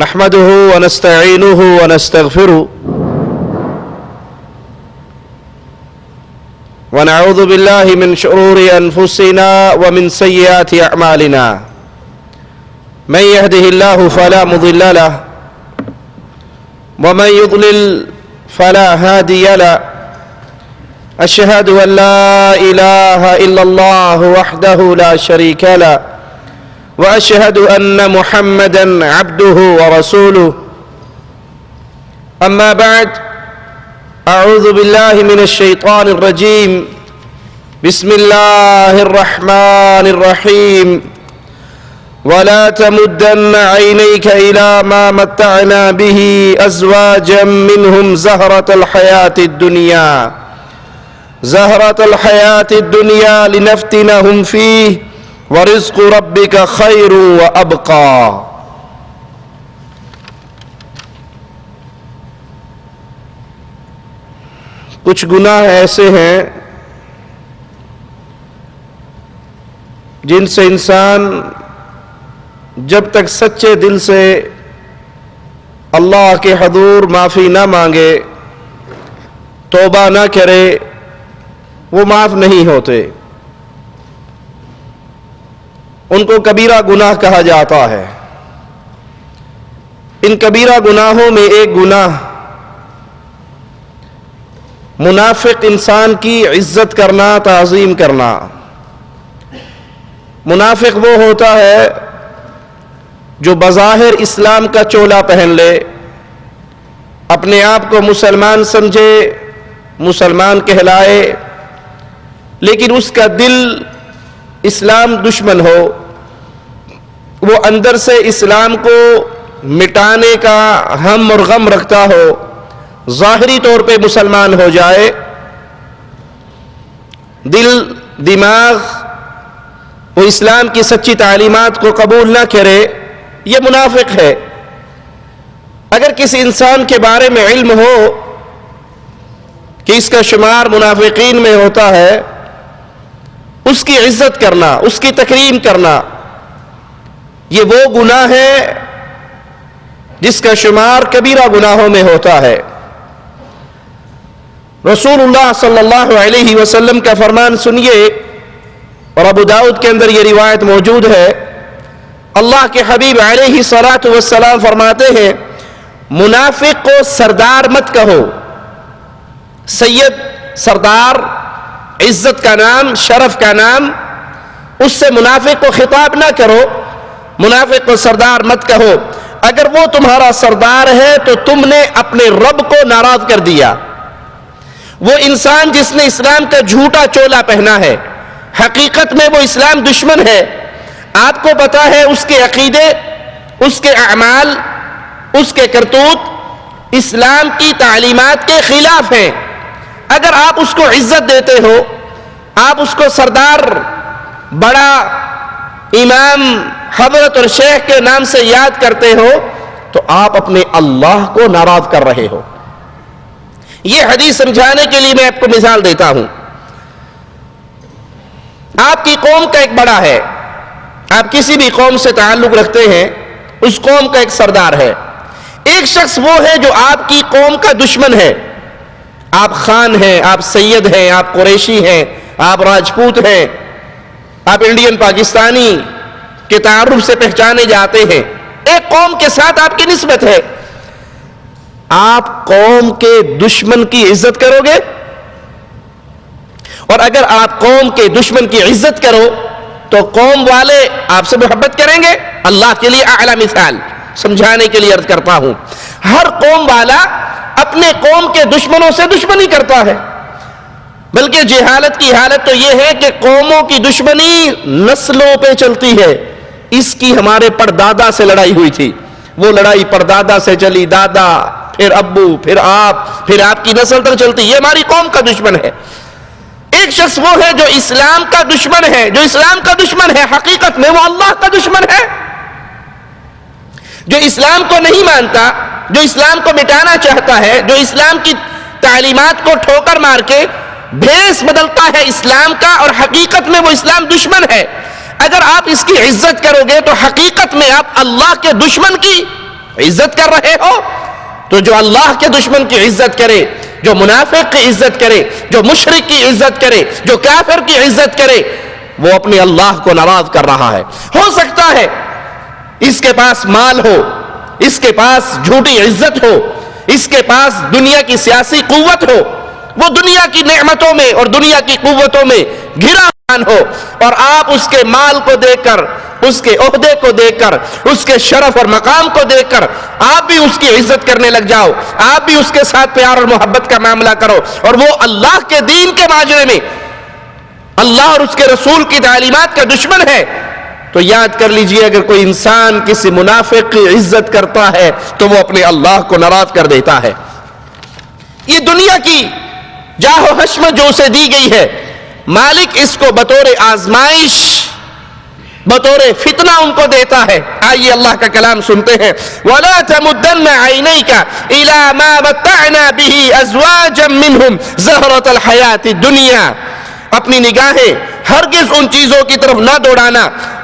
نحمده ونستعينه ونستغفره ونعوذ بالله من شرور أنفسنا ومن سيئات أعمالنا من يهده الله فلا مضل له ومن يضلل فلا هادي له أشهد أن لا إله إلا الله وحده لا شريك له وأشهد أن محمدًا عبده ورسوله أما بعد أعوذ بالله من الشيطان الرجيم بسم الله الرحمن الرحيم ولا تمدن عينيك إلى ما متعنا به أزواجا منهم زهرة الحياة الدنيا لنفتنهم فيه ورزق ربك خير وأبقى۔ کچھ گناہ ایسے ہیں جن سے انسان جب تک سچے دل سے اللہ کے حضور معافی نہ مانگے، توبہ نہ کرے، وہ معاف نہیں ہوتے۔ ان کو کبیرہ گناہ کہا جاتا ہے۔ ان کبیرہ گناہوں میں ایک گناہ منافق انسان کی عزت کرنا، تعظیم کرنا۔ منافق وہ ہوتا ہے جو بظاہر اسلام کا چولا پہن لے، اپنے آپ کو مسلمان سمجھے، مسلمان کہلائے، لیکن اس کا دل اسلام دشمن ہو، وہ اندر سے اسلام کو مٹانے کا ہم اور غم رکھتا ہو، ظاہری طور پہ مسلمان ہو جائے، دل دماغ وہ اسلام کی سچی تعلیمات کو قبول نہ کرے، یہ منافق ہے۔ اگر کسی انسان کے بارے میں علم ہو کہ اس کا شمار منافقین میں ہوتا ہے، اس کی عزت کرنا، اس کی تکریم کرنا، یہ وہ گناہ ہے جس کا شمار کبیرہ گناہوں میں ہوتا ہے۔ رسول اللہ صلی اللہ علیہ وسلم کا فرمان سنیے، اور ابو داؤد کے اندر یہ روایت موجود ہے۔ اللہ کے حبیب علیہ الصلاۃ والسلام فرماتے ہیں، منافق کو سردار مت کہو۔ سید، سردار، عزت کا نام، شرف کا نام، اس سے منافق کو خطاب نہ کرو، منافق کو سردار مت کہو۔ اگر وہ تمہارا سردار ہے تو تم نے اپنے رب کو ناراض کر دیا۔ وہ انسان جس نے اسلام کا جھوٹا چولا پہنا ہے، حقیقت میں وہ اسلام دشمن ہے۔ آپ کو پتا ہے اس کے عقیدے، اس کے اعمال، اس کے کرتوت اسلام کی تعلیمات کے خلاف ہیں۔ اگر آپ اس کو عزت دیتے ہو، آپ اس کو سردار، بڑا، امام، حضرت اور شیخ کے نام سے یاد کرتے ہو، تو آپ اپنے اللہ کو ناراض کر رہے ہو۔ یہ حدیث سمجھانے کے لیے میں آپ کو مثال دیتا ہوں۔ آپ کی قوم کا ایک بڑا ہے، آپ کسی بھی قوم سے تعلق رکھتے ہیں، اس قوم کا ایک سردار ہے۔ ایک شخص وہ ہے جو آپ کی قوم کا دشمن ہے۔ آپ خان ہیں، آپ سید ہیں، آپ قریشی ہیں، آپ راجپوت ہیں، آپ انڈین پاکستانی کے تعارف سے پہچانے جاتے ہیں۔ ایک قوم کے ساتھ آپ کی نسبت ہے۔ آپ قوم کے دشمن کی عزت کرو گے؟ اور اگر آپ قوم کے دشمن کی عزت کرو تو قوم والے آپ سے محبت کریں گے؟ اللہ کے لیے اعلیٰ مثال سمجھانے کے لیے عرض کرتا ہوں، ہر قوم والا اپنے قوم کے دشمنوں سے دشمنی کرتا ہے۔ بلکہ جہالت کی حالت تو یہ ہے کہ قوموں کی دشمنی نسلوں پہ چلتی ہے۔ اس کی ہمارے پردادا سے لڑائی ہوئی تھی، وہ لڑائی پردادا سے چلی، دادا، پھر ابو، پھر آپ کی نسل تک چلتی، یہ ہماری قوم کا دشمن ہے۔ ایک شخص وہ ہے جو اسلام کا دشمن ہے، جو اسلام کا دشمن ہے، حقیقت میں وہ اللہ کا دشمن ہے۔ جو اسلام کو نہیں مانتا، جو اسلام کو مٹانا چاہتا ہے، جو اسلام کی تعلیمات کو ٹھوکر مار کے بھیس بدلتا ہے اسلام کا، اور حقیقت میں وہ اسلام دشمن ہے، اگر آپ اس کی عزت کرو گے تو حقیقت میں آپ اللہ کے دشمن کی عزت کر رہے ہو تو جو اللہ کے دشمن کی عزت کرے، جو منافق کی عزت کرے، جو مشرک کی عزت کرے، جو کافر کی عزت کرے، وہ اپنے اللہ کو ناراض کر رہا ہے۔ ہو سکتا ہے اس کے پاس مال ہو، اس کے پاس جھوٹی عزت ہو، اس کے پاس دنیا کی سیاسی قوت ہو، وہ دنیا کی نعمتوں میں اور دنیا کی قوتوں میں گھرا ہو، اور آپ اس کے مال کو دیکھ کر، اس کے عہدے کو دیکھ کر، اس کے شرف اور مقام کو دیکھ کر آپ بھی اس کی عزت کرنے لگ جاؤ، آپ بھی اس کے ساتھ پیار اور محبت کا معاملہ کرو، اور وہ اللہ کے دین کے ماجرے میں اللہ اور اس کے رسول کی تعلیمات کا دشمن ہے، تو یاد کر لیجئے اگر کوئی انسان کسی منافق کی عزت کرتا ہے تو وہ اپنے اللہ کو ناراض کر دیتا ہے۔ یہ دنیا کی جاہ و حشمت جو اسے دی گئی ہے، مالک اس کو بطور آزمائش، بطور فتنہ ان کو دیتا ہے۔ آئیے اللہ کا کلام سنتے ہیں، وَلَا تَمُدَّنَّ عَيْنَيْكَ إِلَى مَا مَتَّعْنَا بِهِ أَزْوَاجًا مِّنْهُمْ زَهْرَةَ الْحَيَاةِ الدُّنْيَا، اپنی نگاہیں ہرگز ان چیزوں کی طرف نہ دوڑانا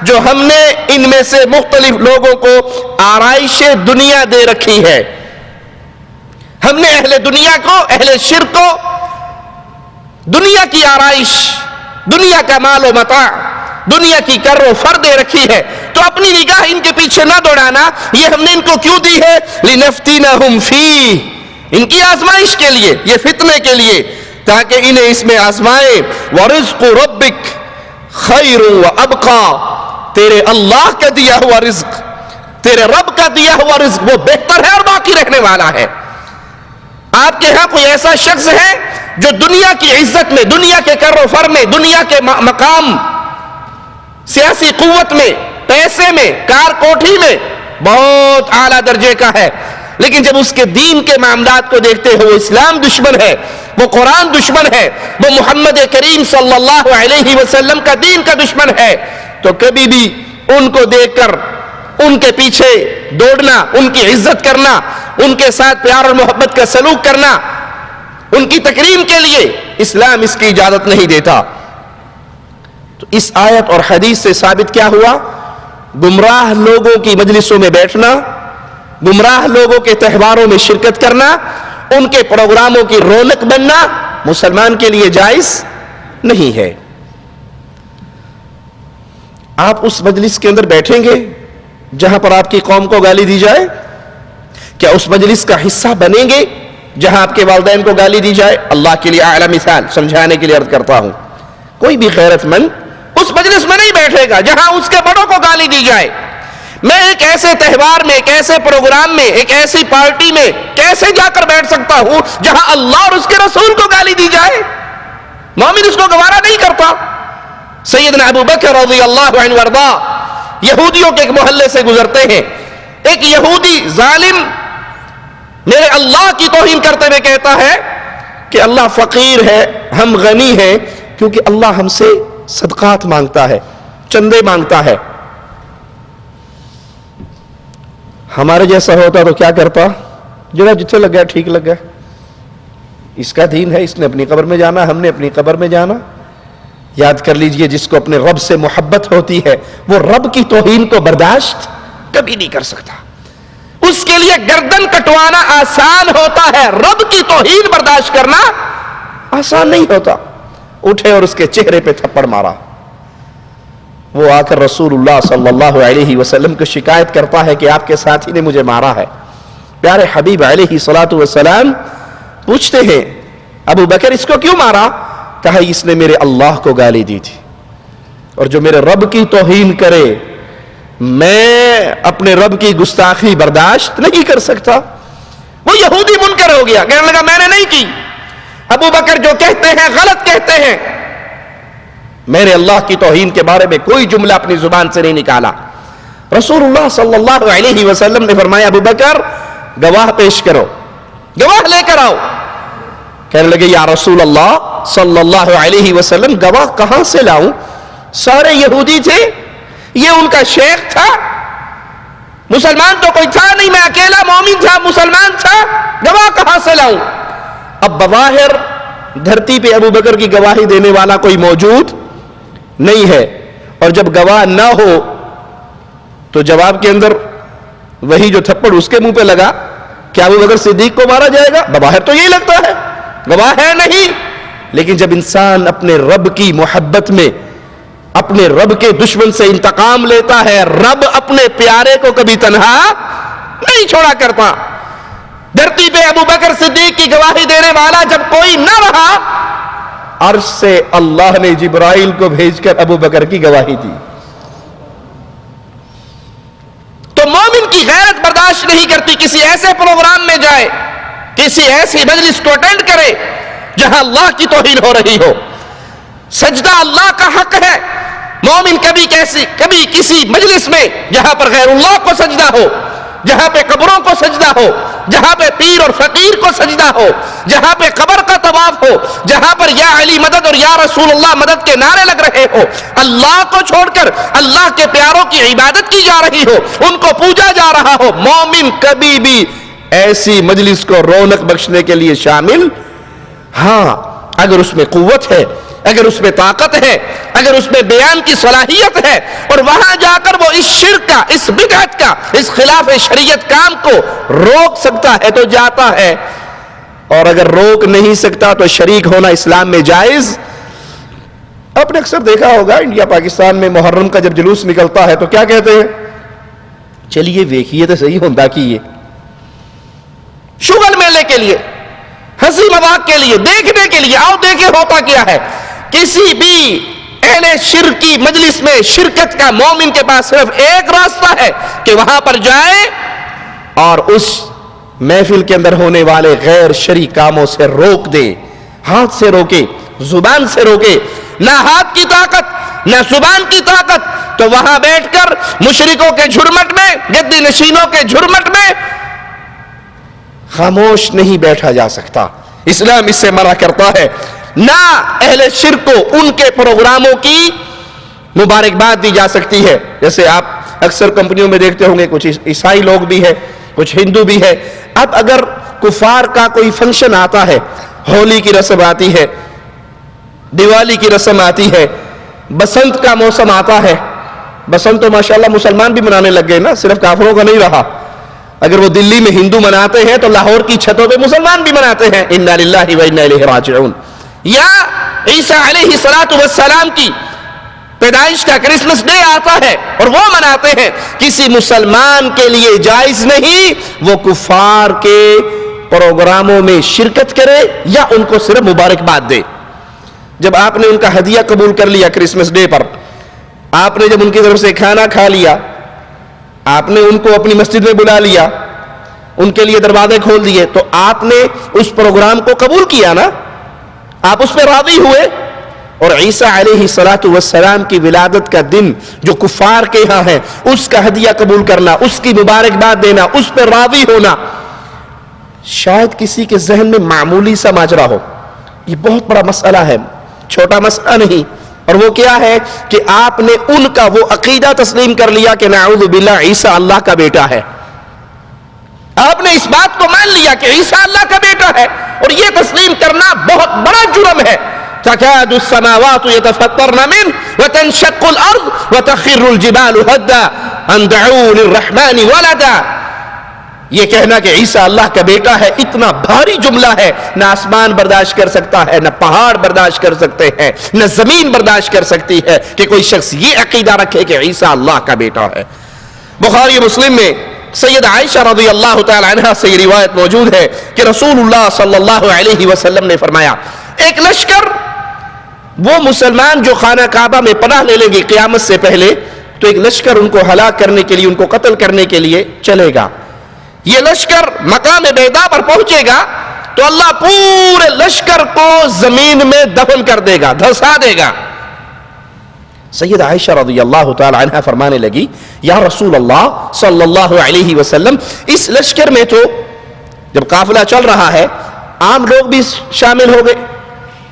جو ہم نے ان میں سے مختلف لوگوں کو آرائش دنیا دے رکھی ہے۔ ہم نے اہل دنیا کو، اہل شرک کو دنیا کی آرائش، دنیا کا مال و متاع، دنیا کی کر و فر دے رکھی ہے، تو اپنی نگاہ ان کے پیچھے نہ دوڑانا۔ یہ ہم نے ان کو کیوں دی ہے؟ لِنَفْتِنَهُمْ فِيهِ، ان کی آزمائش کے لیے، یہ فتنے کے لیے، تاکہ انہیں اس میں آزمائے۔ وَرِزْقُ رَبِّكَ خَيْرٌ وَأَبْقَى، تیرے اللہ کا دیا ہوا رزق، تیرے رب کا دیا ہوا رزق وہ بہتر ہے اور باقی رہنے والا ہے۔ آپ کے ہاں کوئی ایسا شخص ہے جو دنیا کی عزت میں، دنیا کے کر و فر میں، دنیا کے مقام، سیاسی قوت میں، پیسے میں، کار کوٹھی میں بہت اعلیٰ درجے کا ہے، لیکن جب اس کے دین کے معاملات کو دیکھتے ہو وہ اسلام دشمن ہے، وہ قرآن دشمن ہے، وہ محمد کریم صلی اللہ علیہ وسلم کا دین کا دشمن ہے، تو کبھی بھی ان کو دیکھ کر ان کے پیچھے دوڑنا، ان کی عزت کرنا، ان کے ساتھ پیار اور محبت کا سلوک کرنا، ان کی تکریم کے لیے اسلام اس کی اجازت نہیں دیتا۔ تو اس آیت اور حدیث سے ثابت کیا ہوا؟ گمراہ لوگوں کی مجلسوں میں بیٹھنا، گمراہ لوگوں کے تہواروں میں شرکت کرنا، ان کے پروگراموں کی رونق بننا مسلمان کے لیے جائز نہیں ہے۔ آپ اس مجلس کے اندر بیٹھیں گے جہاں پر آپ کی قوم کو گالی دی جائے؟ کیا اس مجلس کا حصہ بنیں گے جہاں آپ کے والدین کو گالی دی جائے؟ اللہ کے لیے اعلیٰ مثال سمجھانے کے لیے عرض کرتا ہوں، کوئی بھی غیرت مند اس مجلس میں نہیں بیٹھے گا جہاں اس کے بڑوں کو گالی دی جائے۔ میں ایک ایسے تہوار میں، ایک ایسے پروگرام میں، ایک ایسی پارٹی میں کیسے جا کر بیٹھ سکتا ہوں جہاں اللہ اور اس کے رسول کو گالی دی جائے؟ مومن اس کو گوارا نہیں کرتا۔ سیدنا ابو بکر رضی اللہ عنہ وارضا یہودیوں کے ایک محلے سے گزرتے ہیں، ایک یہودی ظالم میرے اللہ کی توہین کرتے ہوئے کہتا ہے کہ اللہ فقیر ہے، ہم غنی ہیں، کیونکہ اللہ ہم سے صدقات مانگتا ہے، چندے مانگتا ہے۔ ہمارے جیسا ہوتا تو کیا کرتا؟ جگہ جتنے لگ گیا ٹھیک لگ گیا، اس کا دین ہے، اس نے اپنی قبر میں جانا، ہم نے اپنی قبر میں جانا۔ یاد کر لیجئے جس کو اپنے رب سے محبت ہوتی ہے وہ رب کی توہین کو برداشت کبھی نہیں کر سکتا، اس کے لیے گردن کٹوانا آسان ہوتا ہے، رب کی توہین برداشت کرنا آسان نہیں ہوتا۔ اٹھے اور اس کے چہرے پہ تھپڑ مارا۔ وہ آ کر رسول اللہ صلی اللہ علیہ وسلم کو شکایت کرتا ہے کہ آپ کے ساتھی نے مجھے مارا ہے۔ پیارے حبیب علیہ الصلوۃ والسلام پوچھتے ہیں ابو بکر اس کو کیوں مارا؟ کہا اس نے میرے اللہ کو گالی دی تھی، اور جو میرے رب کی توہین کرے میں اپنے رب کی گستاخی برداشت نہیں کر سکتا۔ وہ یہودی منکر ہو گیا، کہنے لگا میں نے نہیں کی، ابو بکر جو کہتے ہیں غلط کہتے ہیں، میں نے اللہ کی توہین کے بارے میں کوئی جملہ اپنی زبان سے نہیں نکالا۔ رسول اللہ صلی اللہ علیہ وسلم نے فرمایا ابو بکر گواہ پیش کرو، گواہ لے کر آؤ۔ کہنے لگے یا رسول اللہ صلی اللہ علیہ وسلم گواہ کہاں سے لاؤں؟ سارے یہودی تھے، یہ ان کا شیخ تھا، مسلمان تو کوئی تھا نہیں، میں اکیلا مومن تھا، مسلمان تھا، گواہ کہاں سے لاؤں؟ اب بظاہر دھرتی پہ ابو بکر کی گواہی دینے والا کوئی موجود نہیں ہے، اور جب گواہ نہ ہو تو جواب کے اندر وہی جو تھپڑ اس کے منہ پہ لگا، کیا ابو بکر صدیق کو مارا جائے گا؟ بظاہر تو یہی لگتا ہے، گواہ ہے نہیں. لیکن جب انسان اپنے رب کی محبت میں اپنے رب کے دشمن سے انتقام لیتا ہے، رب اپنے پیارے کو کبھی تنہا نہیں چھوڑا کرتا. دھرتی پہ ابو بکر صدیق کی گواہی دینے والا جب کوئی نہ رہا، عرش سے اللہ نے جبرائیل کو بھیج کر ابو بکر کی گواہی دی. تو مومن کی غیرت برداشت نہیں کرتی کسی ایسے پروگرام میں جائے، کسی ایسی مجلس کو اٹینڈ کرے جہاں اللہ کی توہین ہو رہی ہو. سجدہ اللہ کا حق ہے. مومن کبھی کسی مجلس میں جہاں پر غیر اللہ کو سجدہ ہو، جہاں پہ قبروں کو سجدہ ہو، جہاں پہ پیر اور فقیر کو سجدہ ہو، جہاں پہ قبر کا طواف ہو، جہاں پر یا علی مدد اور یا رسول اللہ مدد کے نعرے لگ رہے ہو، اللہ کو چھوڑ کر اللہ کے پیاروں کی عبادت کی جا رہی ہو، ان کو پوجا جا رہا ہو، مومن کبھی بھی ایسی مجلس کو رونق بخشنے کے لیے شامل، ہاں اگر اس میں قوت ہے، اگر اس میں طاقت ہے، اگر اس میں بیان کی صلاحیت ہے، اور وہاں جا کر وہ اس شرک کا، اس بدعت کا، اس خلاف شریعت کام کو روک سکتا ہے تو جاتا ہے. اور اگر روک نہیں سکتا تو شریک ہونا اسلام میں جائز. آپ نے اکثر دیکھا ہوگا انڈیا پاکستان میں محرم کا جب جلوس نکلتا ہے تو کیا کہتے ہیں؟ چلیے ویکھیے تو صحیح ہوندا کیے. شغل میلے کے لیے، ہنسی مذاق کے لیے، دیکھنے کے لیے، آؤ دیکھے ہوتا کیا ہے. کسی بھی اہل شرک کی مجلس میں شرکت کا مومن کے پاس صرف ایک راستہ ہے کہ وہاں پر جائے اور اس محفل کے اندر ہونے والے غیر شرعی کاموں سے روک دے. ہاتھ سے روکے، زبان سے روکے. نہ ہاتھ کی طاقت نہ زبان کی طاقت تو وہاں بیٹھ کر مشرکوں کے جھرمٹ میں، گدی نشینوں کے جھرمٹ میں خاموش نہیں بیٹھا جا سکتا. اسلام اس سے منع کرتا ہے. نہ اہل شرک کو ان کے پروگراموں کی مبارکباد دی جا سکتی ہے. جیسے آپ اکثر کمپنیوں میں دیکھتے ہوں گے کچھ عیسائی لوگ بھی ہے، کچھ ہندو بھی ہے. اب اگر کفار کا کوئی فنکشن آتا ہے، ہولی کی رسم آتی ہے، دیوالی کی رسم آتی ہے، بسنت کا موسم آتا ہے. بسنت تو ماشاءاللہ مسلمان بھی منانے لگ گئے نا، صرف کافروں کا نہیں رہا. اگر وہ دلی میں ہندو مناتے ہیں تو لاہور کی چھتوں پہ مسلمان بھی مناتے ہیں. انا للہ و انا الیہ راجعون. یا عیسیٰ علیہ السلام کی پیدائش کا کرسمس ڈے آتا ہے اور وہ مناتے ہیں. کسی مسلمان کے لیے جائز نہیں وہ کفار کے پروگراموں میں شرکت کرے یا ان کو صرف مبارکباد دے. جب آپ نے ان کا ہدیہ قبول کر لیا کرسمس ڈے پر، آپ نے جب ان کی طرف سے کھانا کھا لیا، آپ نے ان کو اپنی مسجد میں بلا لیا، ان کے لیے دروازے کھول دیے، تو آپ نے اس پروگرام کو قبول کیا نا، آپ اس پہ راضی ہوئے. اور عیسیٰ علیہ السلام کی ولادت کا دن جو کفار کے ہاں ہے، اس کا ہدیہ قبول کرنا، اس کی مبارکباد دینا، اس پہ راضی ہونا، شاید کسی کے ذہن میں معمولی سا ماجرا ہو. یہ بہت بڑا مسئلہ ہے، چھوٹا مسئلہ نہیں. اور وہ کیا ہے کہ آپ نے ان کا وہ عقیدہ تسلیم کر لیا کہ نعوذ باللہ عیسیٰ اللہ کا بیٹا ہے. آپ نے اس بات کو مان لیا کہ عیسیٰ اللہ کا بیٹا ہے، اور یہ تسلیم کرنا بہت بڑا جرم ہے. تکاد السماوات يتفطرن منه وتنشق الارض وتخر الجبال هدا ان دعوا للرحمن ولدا. یہ کہنا کہ عیسیٰ اللہ کا بیٹا ہے اتنا بھاری جملہ ہے، نہ آسمان برداشت کر سکتا ہے، نہ پہاڑ برداشت کر سکتے ہیں، نہ زمین برداشت کر سکتی ہے کہ کوئی شخص یہ عقیدہ رکھے کہ عیسیٰ اللہ کا بیٹا ہے. بخاری مسلم میں سید عائشہ رضی اللہ تعالی عنہ سے یہ روایت موجود ہے کہ رسول اللہ صلی اللہ علیہ وسلم نے فرمایا، ایک لشکر، وہ مسلمان جو خانہ کعبہ میں پناہ لے لیں گے قیامت سے پہلے، تو ایک لشکر ان کو ہلاک کرنے کے لیے، ان کو قتل کرنے کے لیے چلے گا. یہ لشکر مقام بیضا پر پہنچے گا تو اللہ پورے لشکر کو زمین میں دفن کر دے گا، دھسا دے گا. سید عائشہ رضی اللہ تعالی عنہ فرمانے لگی، یا رسول اللہ صلی اللہ علیہ وسلم، اس لشکر میں تو جب قافلہ چل رہا ہے عام لوگ بھی شامل ہو گئے،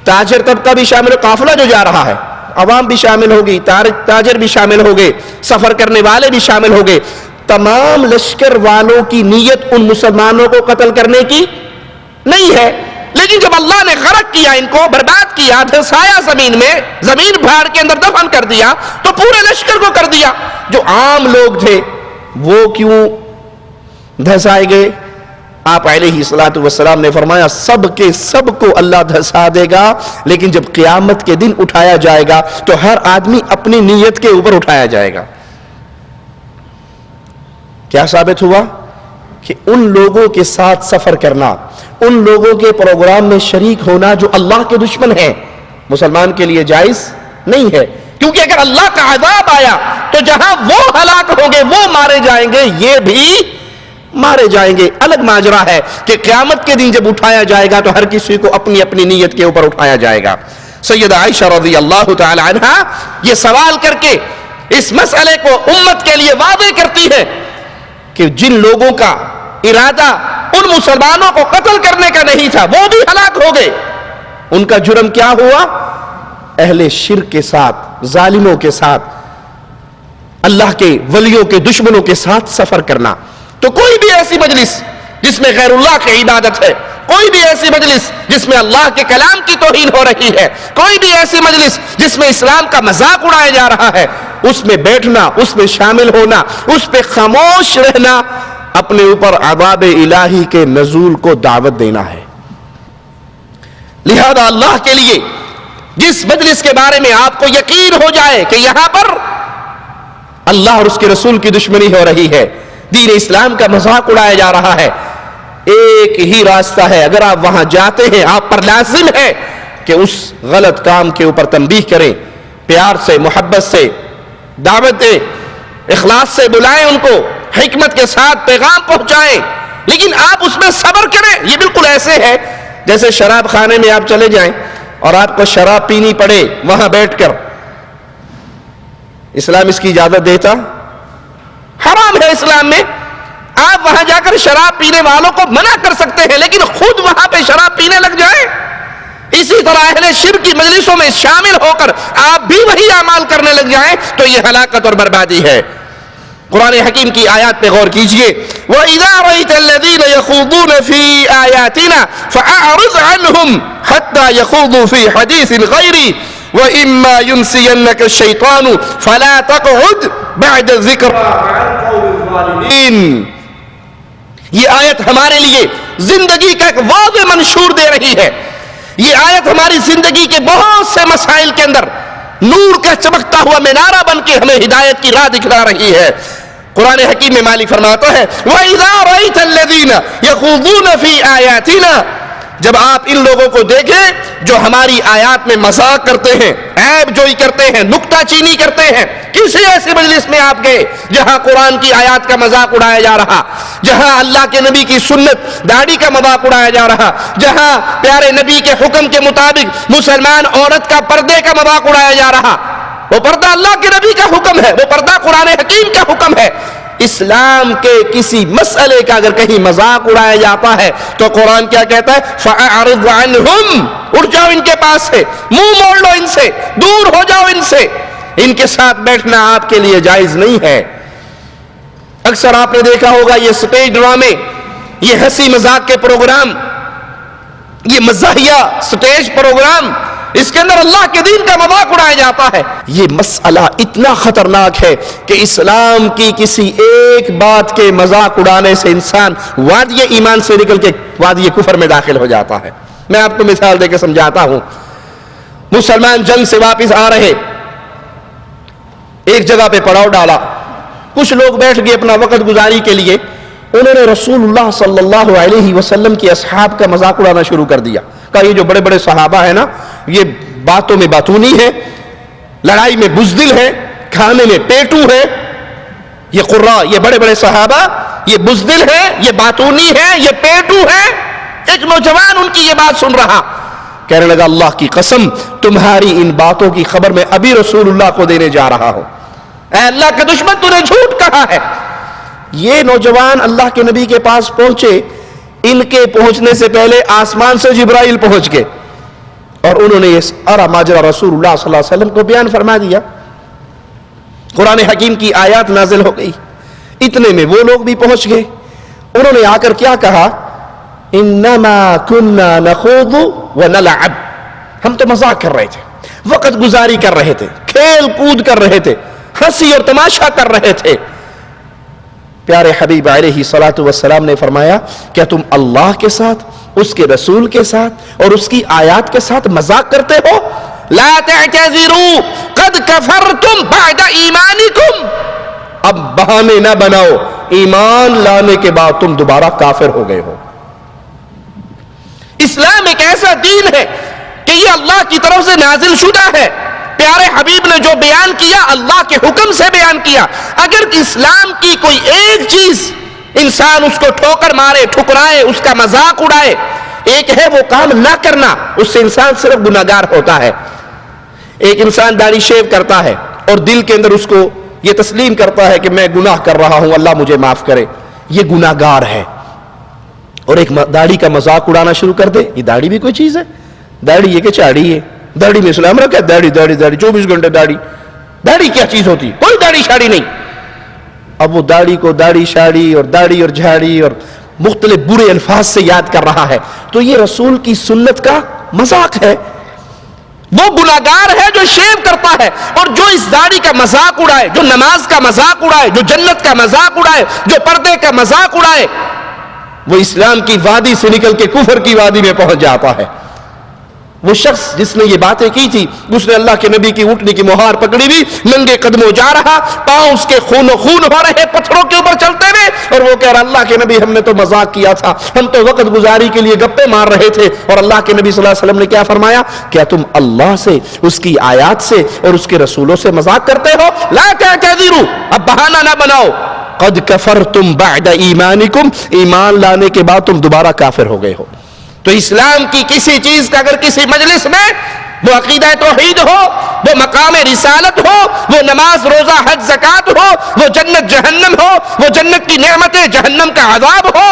تاجر طبقہ بھی شامل ہو، قافلہ جو جا رہا ہے عوام بھی شامل ہوگی، تاجر بھی شامل ہو گئے، سفر کرنے والے بھی شامل ہو گئے. تمام لشکر والوں کی نیت ان مسلمانوں کو قتل کرنے کی نہیں ہے، لیکن جب اللہ نے غرق کیا، ان کو برباد کیا، دھسایا زمین میں، زمین بھاڑ کے اندر دفن کر دیا، تو پورے لشکر کو کر دیا. جو عام لوگ تھے وہ کیوں دھسائے گئے. آپ علیہ الصلوۃ والسلام نے فرمایا سب کے سب کو اللہ دھسا دے گا، لیکن جب قیامت کے دن اٹھایا جائے گا تو ہر آدمی اپنی نیت کے اوپر اٹھایا جائے گا. کیا ثابت ہوا؟ کہ ان لوگوں کے ساتھ سفر کرنا، ان لوگوں کے پروگرام میں شریک ہونا جو اللہ کے دشمن ہیں، مسلمان کے لیے جائز نہیں ہے. کیونکہ اگر اللہ کا عذاب آیا تو جہاں وہ ہلاک ہوں گے، وہ مارے جائیں گے، یہ بھی مارے جائیں گے. الگ ماجرا ہے کہ قیامت کے دن جب اٹھایا جائے گا تو ہر کسی کو اپنی اپنی نیت کے اوپر اٹھایا جائے گا. سیدہ عائشہ رضی اللہ تعالی عنہا یہ سوال کر کے اس مسئلے کو امت کے لیے واضح کرتی ہے کہ جن لوگوں کا ارادہ ان مسلمانوں کو قتل کرنے کا نہیں تھا وہ بھی ہلاک ہو گئے. ان کا جرم کیا ہوا؟ اہل شرک کے ساتھ، ظالموں کے ساتھ، اللہ کے ولیوں کے دشمنوں کے ساتھ سفر کرنا. تو کوئی بھی ایسی مجلس جس میں غیر اللہ کی عبادت ہے، کوئی بھی ایسی مجلس جس میں اللہ کے کلام کی توہین ہو رہی ہے، کوئی بھی ایسی مجلس جس میں اسلام کا مذاق اڑایا جا رہا ہے، اس میں بیٹھنا، اس میں شامل ہونا، اس پہ خاموش رہنا اپنے اوپر عذاب الہی کے نزول کو دعوت دینا ہے. لہذا اللہ کے لیے جس مجلس کے بارے میں آپ کو یقین ہو جائے کہ یہاں پر اللہ اور اس کے رسول کی دشمنی ہو رہی ہے، دین اسلام کا مذاق اڑایا جا رہا ہے، ایک ہی راستہ ہے. اگر آپ وہاں جاتے ہیں آپ پر لازم ہے کہ اس غلط کام کے اوپر تنبیہ کریں، پیار سے، محبت سے دعوت دیں، اخلاص سے بلائیں، ان کو حکمت کے ساتھ پیغام پہنچائیں. لیکن آپ اس میں صبر کریں. یہ بالکل ایسے ہے جیسے شراب خانے میں آپ چلے جائیں اور آپ کو شراب پینی پڑے وہاں بیٹھ کر. اسلام اس کی اجازت دیتا؟ حرام ہے اسلام میں. آپ وہاں جا کر شراب پینے والوں کو منع کر سکتے ہیں لیکن خود وہاں پہ شراب پینے لگ جائیں. اسی طرح اہل شرک کی مجلسوں میں شامل ہو کر آپ بھی وہی اعمال کرنے لگ جائیں تو یہ ہلاکت اور بربادی ہے. قرآن حکیم کی آیات پہ غور کیجئے. وَإِذَا رَأَيْتَ الَّذِينَ يَخُوضُونَ فِي آيَاتِنَا فَأَعْرِضْ عَنْهُمْ حَتَّى يَخُوضُوا فِي حَدِيثٍ غَيْرِهِ وَإِمَّا يُنْسِيَنَّكَ الشَّيْطَانُ فَلَا تَقْعُدْ بَعْدَ الذِّكْرَىٰ مَعَ الْقَوْمِ الظَّالِمِينَ. یہ آیت ہمارے لیے زندگی کا ایک واضح منشور دے رہی ہے. یہ آیت ہماری زندگی کے بہت سے مسائل کے اندر نور کا چمکتا ہوا مینارہ بن کے ہمیں ہدایت کی راہ دکھلا رہی ہے. قرآن حکیم میں مالک فرماتا ہے وَإِذَا رَأَيْتَ الَّذِينَ يَخُوضُونَ فِي آيَاتِنَا، جب آپ ان لوگوں کو دیکھیں جو ہماری آیات میں مذاق کرتے ہیں، عیب جوئی کرتے ہیں، نکتہ چینی کرتے ہیں. کسی ایسی مجلس میں آپ گئے جہاں قرآن کی آیات کا مذاق اڑایا جا رہا، جہاں اللہ کے نبی کی سنت داڑھی کا مذاق اڑایا جا رہا، جہاں پیارے نبی کے حکم کے مطابق مسلمان عورت کا پردے کا مذاق اڑایا جا رہا. وہ پردہ اللہ کے نبی کا حکم ہے، وہ پردہ قرآن حکیم کا حکم ہے. اسلام کے کسی مسئلے کا اگر کہیں مذاق اڑایا جاتا ہے تو قرآن کیا کہتا ہے؟ فَأَعْرِضْ عَنْهُمْ، اٹھ جاؤ ان کے پاس سے، منہ موڑ لو ان سے، دور ہو جاؤ ان سے. ان کے ساتھ بیٹھنا آپ کے لیے جائز نہیں ہے. اکثر آپ نے دیکھا ہوگا یہ سٹیج ڈرامے، یہ ہنسی مذاق کے پروگرام، یہ مزاحیہ سٹیج پروگرام، اس کے اندر اللہ کے دین کا مذاق اڑایا جاتا ہے. یہ مسئلہ اتنا خطرناک ہے کہ اسلام کی کسی ایک بات کے مذاق اڑانے سے انسان وادی ایمان سے نکل کے وادی کفر میں داخل ہو جاتا ہے. میں آپ کو مثال دے کے سمجھاتا ہوں. مسلمان جنگ سے واپس آ رہے، ایک جگہ پہ پڑاؤ ڈالا، کچھ لوگ بیٹھ گئے اپنا وقت گزاری کے لیے. انہوں نے رسول اللہ صلی اللہ علیہ وسلم کے اصحاب کا مذاق اڑانا شروع کر دیا. کہا یہ جو بڑے بڑے صحابہ ہیں نا، یہ باتوں میں باتونی ہے، لڑائی میں بزدل ہے، کھانے میں پیٹو ہے. یہ قرہ، یہ بڑے بڑے صحابہ، یہ بزدل ہے، یہ باتونی ہے، یہ پیٹو ہے. ایک نوجوان ان کی یہ بات سن رہا، کہنے لگا اللہ کی قسم تمہاری ان باتوں کی خبر میں ابھی رسول اللہ کو دینے جا رہا ہوں. اے اللہ کے دشمن تو نے جھوٹ کہا ہے. یہ نوجوان اللہ کے نبی کے پاس پہنچے. ان کے پہنچنے سے پہلے آسمان سے جبرائیل پہنچ گئے اور انہوں نے یہ سارا ماجرا رسول اللہ صلی اللہ علیہ وسلم کو بیان فرما دیا. قرآن حکیم کی آیات نازل ہو گئی. اتنے میں وہ لوگ بھی پہنچ گئے. انہوں نے آ کر کیا کہا؟ انما كنا نخوض ونلعب، ہم تو مذاق کر رہے تھے، وقت گزاری کر رہے تھے، کھیل کود کر رہے تھے، ہنسی اور تماشا کر رہے تھے. پیارے حبیب علیہ الصلوۃ والسلام نے فرمایا کیا تم اللہ کے ساتھ، اس کے رسول کے ساتھ اور اس کی آیات کے ساتھ مذاق کرتے ہو؟ لا تعتذروا قد کفرتم بعد ایمانکم، اب بہانے نہ بناؤ، ایمان لانے کے بعد تم دوبارہ کافر ہو گئے ہو۔ اسلام ایک ایسا دین ہے کہ یہ اللہ کی طرف سے نازل شدہ ہے، پیارے حبیب نے جو بیان کیا اللہ کے حکم سے بیان کیا۔ اگر اسلام کی کوئی ایک چیز انسان اس کو ٹھوکر مارے، ٹھکرائے، اس کا مذاق اڑائے، ایک ہے وہ کام نہ کرنا، اس سے انسان صرف گناہگار ہوتا ہے۔ ایک انسان داڑھی شیو کرتا ہے اور دل کے اندر اس کو یہ تسلیم کرتا ہے کہ میں گناہ کر رہا ہوں، اللہ مجھے معاف کرے، یہ گناہگار ہے۔ اور ایک داڑھی کا مذاق اڑانا شروع کر دے، یہ داڑھی بھی کوئی چیز ہے؟ داڑھی یہ کہ چاڑھی ہے، داڑھی میں اسلام رکھا ہے، داڑھی داڑھی داڑھی 24 گھنٹے داڑھی، داڑھی کیا چیز ہوتی؟ کوئی داڑھی شاڑھی نہیں۔ اب وہ داڑھی کو داڑھی شاڑھی اور جھاڑی اور مختلف برے الفاظ سے یاد کر رہا ہے، تو یہ رسول کی سنت کا مذاق ہے۔ وہ گناہگار ہے جو شیو کرتا ہے اور جو اس داڑھی کا مذاق اڑائے، جو نماز کا مذاق اڑائے، جو جنت کا مذاق اڑائے، جو پردے کا مذاق اڑائے، وہ اسلام کی وادی سے نکل کے کفر کی وادی میں پہنچ جاتا ہے۔ وہ شخص جس نے یہ باتیں کی تھی، اس نے اللہ کے نبی کی اونٹنی کی مہار پکڑی ہوئی، ننگے قدموں جا رہا، پاؤں اس کے خون و خون ہو رہے پتھروں کے اوپر چلتے ہوئے، اور وہ کہہ رہا اللہ کے نبی ہم نے تو مذاق کیا تھا، ہم تو وقت گزاری کے لیے گپے مار رہے تھے۔ اور اللہ کے نبی صلی اللہ علیہ وسلم نے کیا فرمایا؟ کیا تم اللہ سے، اس کی آیات سے اور اس کے رسولوں سے مذاق کرتے ہو؟ لا تعتذروا، اب بہانہ نہ بناؤ، قد کفرتم بعد ایمانکم، ایمان لانے کے بعد تم دوبارہ کافر ہو گئے ہو۔ تو اسلام کی کسی چیز کا اگر کسی مجلس میں وہ عقیدہ توحید ہو، وہ مقام رسالت ہو، وہ نماز روزہ حج زکات ہو، وہ جنت جہنم ہو، وہ جنت کی نعمتیں جہنم کا عذاب ہو،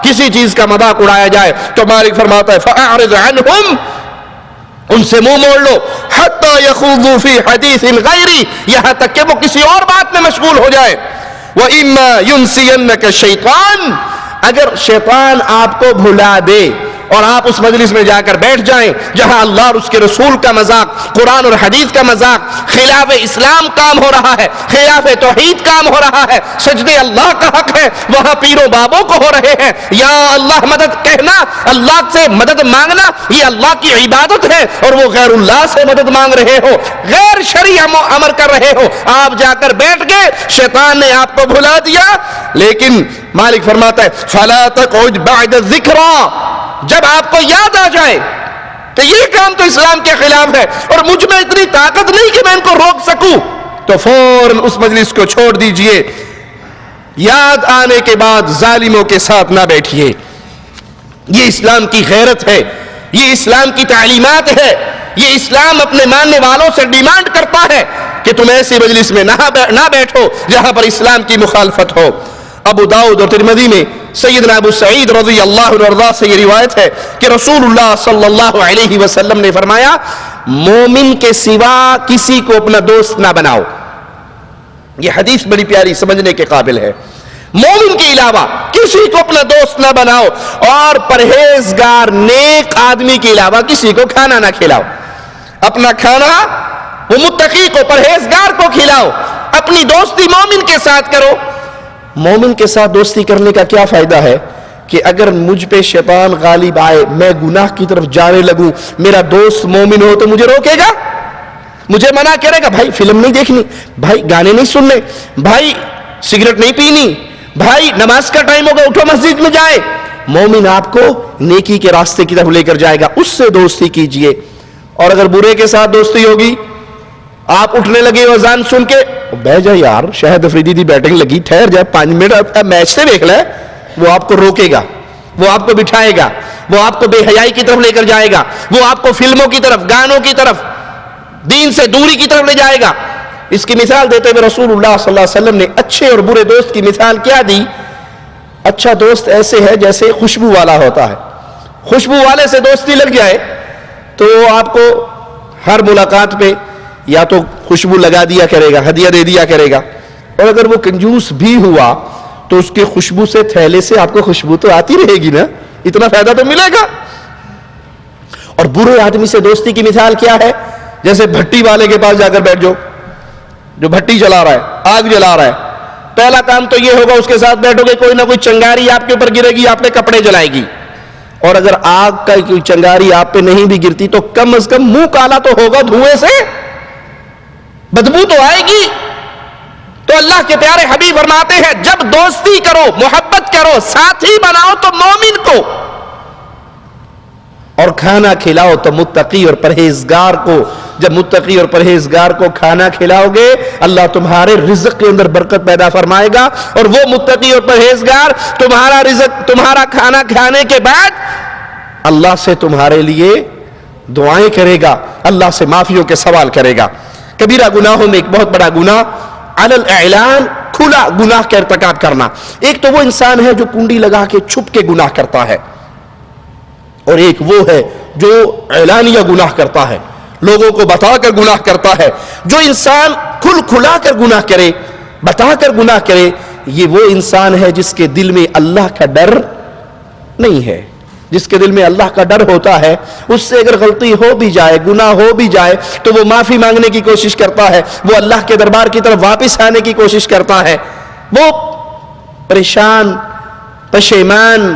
کسی چیز کا مذاق اڑایا جائے تو مالک فرماتا ہے فَأَعْرِضْ عَنْهُمْ، ان سے منہ موڑ لو، حَتَّى يَخُوضُوا فِي حَدِيثٍ غَيْرِي، یہاں تک کہ وہ کسی اور بات میں مشغول ہو جائے۔ وَإِمَّا يُنْسِيَنَّكَ الشَّيْطَانُ، اگر شیطان آپ کو بھلا دے اور آپ اس مجلس میں جا کر بیٹھ جائیں جہاں اللہ اور اس کے رسول کا مذاق، قرآن اور حدیث کا مذاق، خلاف اسلام کام ہو رہا ہے، خلاف توحید کام ہو رہا ہے، سجدے اللہ کا حق ہے، وہاں پیروں بابوں کو ہو رہے ہیں، یا اللہ مدد کہنا، اللہ سے مدد مانگنا یہ اللہ کی عبادت ہے، اور وہ غیر اللہ سے مدد مانگ رہے ہو، غیر شرعی امر کر رہے ہو، آپ جا کر بیٹھ گئے، شیطان نے آپ کو بھلا دیا۔ لیکن مالک فرماتا ہے فَلَا تَقْعُدْ بَعْدَ الذِّكْرَى، جب آپ کو یاد آ جائے کہ یہ کام تو اسلام کے خلاف ہے اور مجھ میں اتنی طاقت نہیں کہ میں ان کو روک سکوں، تو فوراً اس مجلس کو چھوڑ دیجئے۔ یاد آنے کے بعد ظالموں کے ساتھ نہ بیٹھیے۔ یہ اسلام کی غیرت ہے، یہ اسلام کی تعلیمات ہے، یہ اسلام اپنے ماننے والوں سے ڈیمانڈ کرتا ہے کہ تم ایسی مجلس میں نہ بیٹھو جہاں پر اسلام کی مخالفت ہو۔ ابو داؤد اور ترمذی میں سیدنا ابو سعید رضی اللہ عنہ ارضا سے یہ روایت ہے کہ رسول اللہ صلی اللہ علیہ وسلم نے فرمایا مومن کے سوا کسی کو اپنا دوست نہ بناؤ۔ یہ حدیث بڑی پیاری سمجھنے کے قابل ہے۔ مومن کے علاوہ کسی کو اپنا دوست نہ بناؤ، اور پرہیزگار نیک آدمی کے علاوہ کسی کو کھانا نہ کھلاؤ۔ اپنا کھانا وہ متقی کو، پرہیزگار کو کھلاؤ، اپنی دوستی مومن کے ساتھ کرو۔ مومن کے ساتھ دوستی کرنے کا کیا فائدہ ہے کہ اگر مجھ پہ شیطان غالب آئے، میں گناہ کی طرف جانے لگوں، میرا دوست مومن ہو تو مجھے روکے گا، مجھے منع کرے گا، بھائی فلم نہیں دیکھنی، بھائی گانے نہیں سننے، بھائی سگریٹ نہیں پینی، بھائی نماز کا ٹائم ہوگا اٹھو مسجد میں جائے۔ مومن آپ کو نیکی کے راستے کی طرف لے کر جائے گا، اس سے دوستی کیجئے۔ اور اگر برے کے ساتھ دوستی ہوگی، آپ اٹھنے لگے اذان سن کے، بہ جا یار شاہد افریدی دی بیٹنگ لگی، ٹھہر جائے 5 منٹ میچ سے دیکھ لے، وہ آپ کو روکے گا، وہ آپ کو بٹھائے گا، وہ آپ کو بے حیائی کی طرف لے کر جائے گا، وہ آپ کو فلموں کی طرف، گانوں کی طرف، دین سے دوری کی طرف لے جائے گا۔ اس کی مثال دیتے ہوئے رسول اللہ صلی اللہ علیہ وسلم نے اچھے اور برے دوست کی مثال کیا دی؟ اچھا دوست ایسے ہے جیسے خوشبو والا ہوتا ہے، خوشبو والے سے دوستی لگ جائے تو آپ کو ہر ملاقات پہ یا تو خوشبو لگا دیا کرے گا، ہدیہ دے دیا کرے گا، اور اگر وہ کنجوس بھی ہوا تو اس کے خوشبو سے، تھیلے سے آپ کو خوشبو تو آتی رہے گی نا، اتنا فائدہ تو ملے گا۔ اور برے آدمی سے دوستی کی مثال کیا ہے؟ جیسے بھٹی والے کے پاس جا کر بیٹھ جاؤ، جو بھٹی جلا رہا ہے، آگ جلا رہا ہے، پہلا کام تو یہ ہوگا اس کے ساتھ بیٹھو گے، کوئی نہ کوئی چنگاری آپ کے اوپر گرے گی، آپ نے کپڑے جلائے گی، اور اگر آگ کا کوئی چنگاری آپ پہ نہیں بھی گرتی تو کم از کم منہ کالا تو ہوگا دھوئیں سے، بدبو تو آئے گی۔ تو اللہ کے پیارے حبیب فرماتے ہیں جب دوستی کرو، محبت کرو، ساتھی بناؤ تو مومن کو، اور کھانا کھلاؤ تو متقی اور پرہیزگار کو۔ جب متقی اور پرہیزگار کو کھانا کھلاؤ گے اللہ تمہارے رزق کے اندر برکت پیدا فرمائے گا، اور وہ متقی اور پرہیزگار تمہارا رزق، تمہارا کھانا کھانے کے بعد اللہ سے تمہارے لیے دعائیں کرے گا، اللہ سے معافیوں کے سوال کرے گا۔ کبیرہ گناہوں میں ایک بہت بڑا گناہ علی الاعلان، کھلا گناہ کا ارتکاب کرنا۔ ایک تو وہ انسان ہے جو کنڈی لگا کے چھپ کے گناہ کرتا ہے، اور ایک وہ ہے جو اعلانیہ گناہ کرتا ہے، لوگوں کو بتا کر گناہ کرتا ہے۔ جو انسان کھل کھلا کر گناہ کرے، بتا کر گناہ کرے، یہ وہ انسان ہے جس کے دل میں اللہ کا ڈر نہیں ہے۔ جس کے دل میں اللہ کا ڈر ہوتا ہے، اس سے اگر غلطی ہو بھی جائے، گناہ ہو بھی جائے تو وہ معافی مانگنے کی کوشش کرتا ہے، وہ اللہ کے دربار کی طرف واپس آنے کی کوشش کرتا ہے۔ وہ پریشان، پشیمان،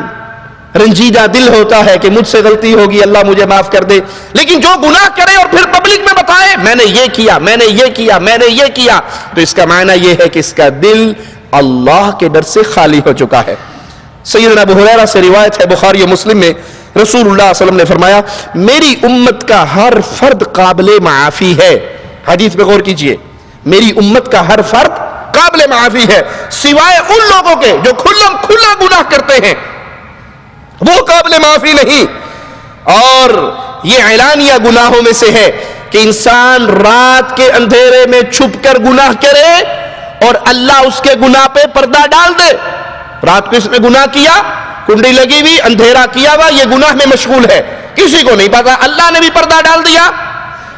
رنجیدہ دل ہوتا ہے کہ مجھ سے غلطی ہوگی، اللہ مجھے معاف کر دے۔ لیکن جو گناہ کرے اور پھر پبلک میں بتائے میں نے یہ کیا، میں نے یہ کیا، میں نے یہ کیا، تو اس کا معنی یہ ہے کہ اس کا دل اللہ کے ڈر سے خالی ہو چکا ہے۔ سیدنا ابو ہریرہ سے روایت ہے بخاری و مسلم میں، رسول اللہ صلی اللہ علیہ وسلم نے فرمایا میری امت کا ہر فرد قابل معافی ہے۔ حدیث پہ غور کیجئے، میری امت کا ہر فرد قابل معافی ہے سوائے ان لوگوں کے جو کھلا گناہ کرتے ہیں، وہ قابل معافی نہیں۔ اور یہ اعلانیہ گناہوں میں سے ہے کہ انسان رات کے اندھیرے میں چھپ کر گناہ کرے اور اللہ اس کے گناہ پہ پردہ ڈال دے۔ رات کو اس نے گناہ کیا، کنڈی لگی ہوئی، اندھیرا کیا ہوا، یہ گناہ میں مشغول ہے، کسی کو نہیں پتا، اللہ نے بھی پردہ ڈال دیا۔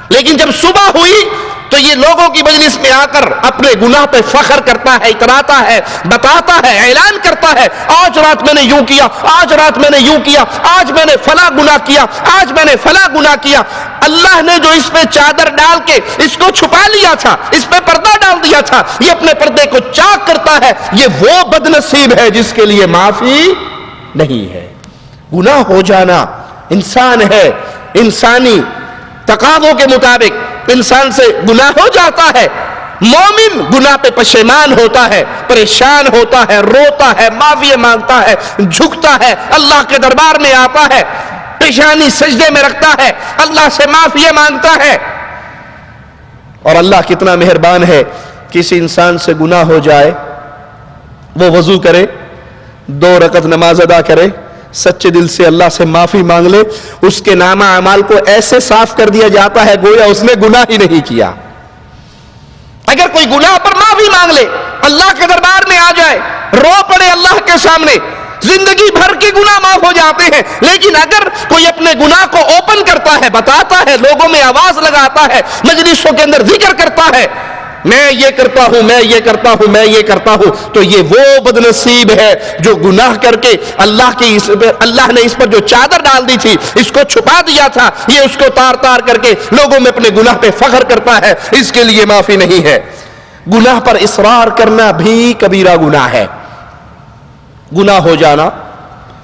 لیکن جب صبح ہوئی تو یہ لوگوں کی مجلس میں آ کر اپنے گناہ پہ فخر کرتا ہے، اتراتا ہے، بتاتا ہے، اعلان کرتا ہے آج رات میں نے یوں کیا، آج رات میں نے یوں کیا، آج میں نے فلاں گناہ کیا، آج میں نے فلاں گناہ کیا۔ اللہ نے جو اس پہ چادر ڈال کے اس کو چھپا لیا تھا، اس پہ پردہ ڈال دیا تھا، یہ اپنے پردے کو چاک کرتا ہے۔ یہ وہ بد نصیب ہے جس کے لیے معافی نہیں ہے۔ گناہ ہو جانا انسان ہے، انسانی تقاضوں کے مطابق انسان سے گناہ ہو جاتا ہے۔ مومن گناہ پہ پشیمان ہوتا ہے، پریشان ہوتا ہے، روتا ہے، معافی مانگتا ہے، جھکتا ہے، اللہ کے دربار میں آتا ہے، پیشانی سجدے میں رکھتا ہے، اللہ سے معافی مانگتا ہے۔ اور اللہ کتنا مہربان ہے، کسی انسان سے گناہ ہو جائے، وہ وضو کرے، 2 رکعت نماز ادا کرے، سچے دل سے اللہ سے معافی مانگ لے، اس کے نامہ اعمال کو ایسے صاف کر دیا جاتا ہے گویا اس نے گناہ ہی نہیں کیا۔ اگر کوئی گناہ پر معافی مانگ لے، اللہ کے دربار میں آ جائے، رو پڑے اللہ کے سامنے، زندگی بھر کے گناہ معاف ہو جاتے ہیں۔ لیکن اگر کوئی اپنے گناہ کو اوپن کرتا ہے، بتاتا ہے، لوگوں میں آواز لگاتا ہے، مجلسوں کے اندر ذکر کرتا ہے میں یہ کرتا ہوں، میں یہ کرتا ہوں، میں یہ کرتا ہوں، تو یہ وہ بد نصیب ہے جو گناہ کر کے اللہ نے اس پر جو چادر ڈال دی تھی، اس کو چھپا دیا تھا، یہ اس کو تار تار کر کے لوگوں میں اپنے گناہ پہ فخر کرتا ہے، اس کے لیے معافی نہیں ہے۔ گناہ پر اصرار کرنا بھی کبیرہ گناہ ہے۔ گناہ ہو جانا،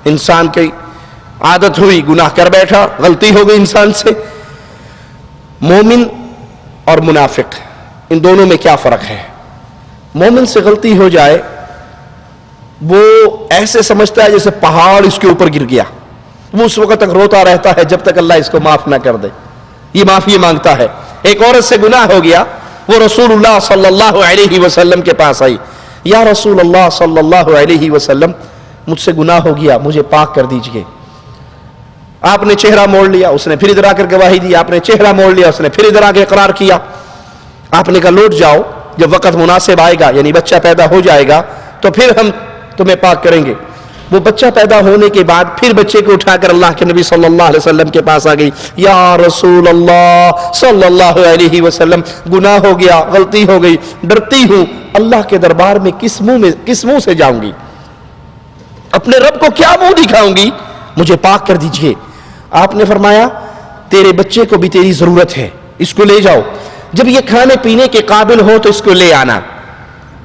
انسان کی عادت ہوئی، گناہ کر بیٹھا، غلطی ہو گئی انسان سے۔ مومن اور منافق، ان دونوں میں کیا فرق ہے؟ مومن سے غلطی ہو جائے وہ ایسے سمجھتا ہے جیسے پہاڑ اس کے اوپر گر گیا، وہ اس وقت تک روتا رہتا ہے جب تک اللہ اس کو معاف نہ کر دے، یہ معافی مانگتا ہے۔ ایک عورت سے گناہ ہو گیا، وہ رسول اللہ صلی اللہ علیہ وسلم کے پاس آئی، یا رسول اللہ صلی اللہ علیہ وسلم مجھ سے گناہ ہو گیا، مجھے پاک کر دیجئے۔ آپ نے چہرہ موڑ لیا، اس نے پھر ادھر آ کر گواہی دی، آپ نے چہرہ موڑ لیا، اس نے پھر ادھر آ کے اقرار کیا۔ آپ نے کہا لوٹ جاؤ، جب وقت مناسب آئے گا، یعنی بچہ پیدا ہو جائے گا تو پھر ہم تمہیں پاک کریں گے۔ وہ بچہ پیدا ہونے کے بعد پھر بچے کو اٹھا کر اللہ کے نبی صلی اللہ علیہ وسلم کے پاس آ گئی، یا رسول اللہ صلی اللہ علیہ وسلم گناہ ہو گیا، غلطی ہو گئی، ڈرتی ہوں اللہ کے دربار میں کس منہ سے جاؤں گی، اپنے رب کو کیا منہ دکھاؤں گی، مجھے پاک کر دیجئے۔ آپ نے فرمایا تیرے بچے کو بھی تیری ضرورت ہے، اس کو لے جاؤ، جب یہ کھانے پینے کے قابل ہو تو اس کو لے آنا۔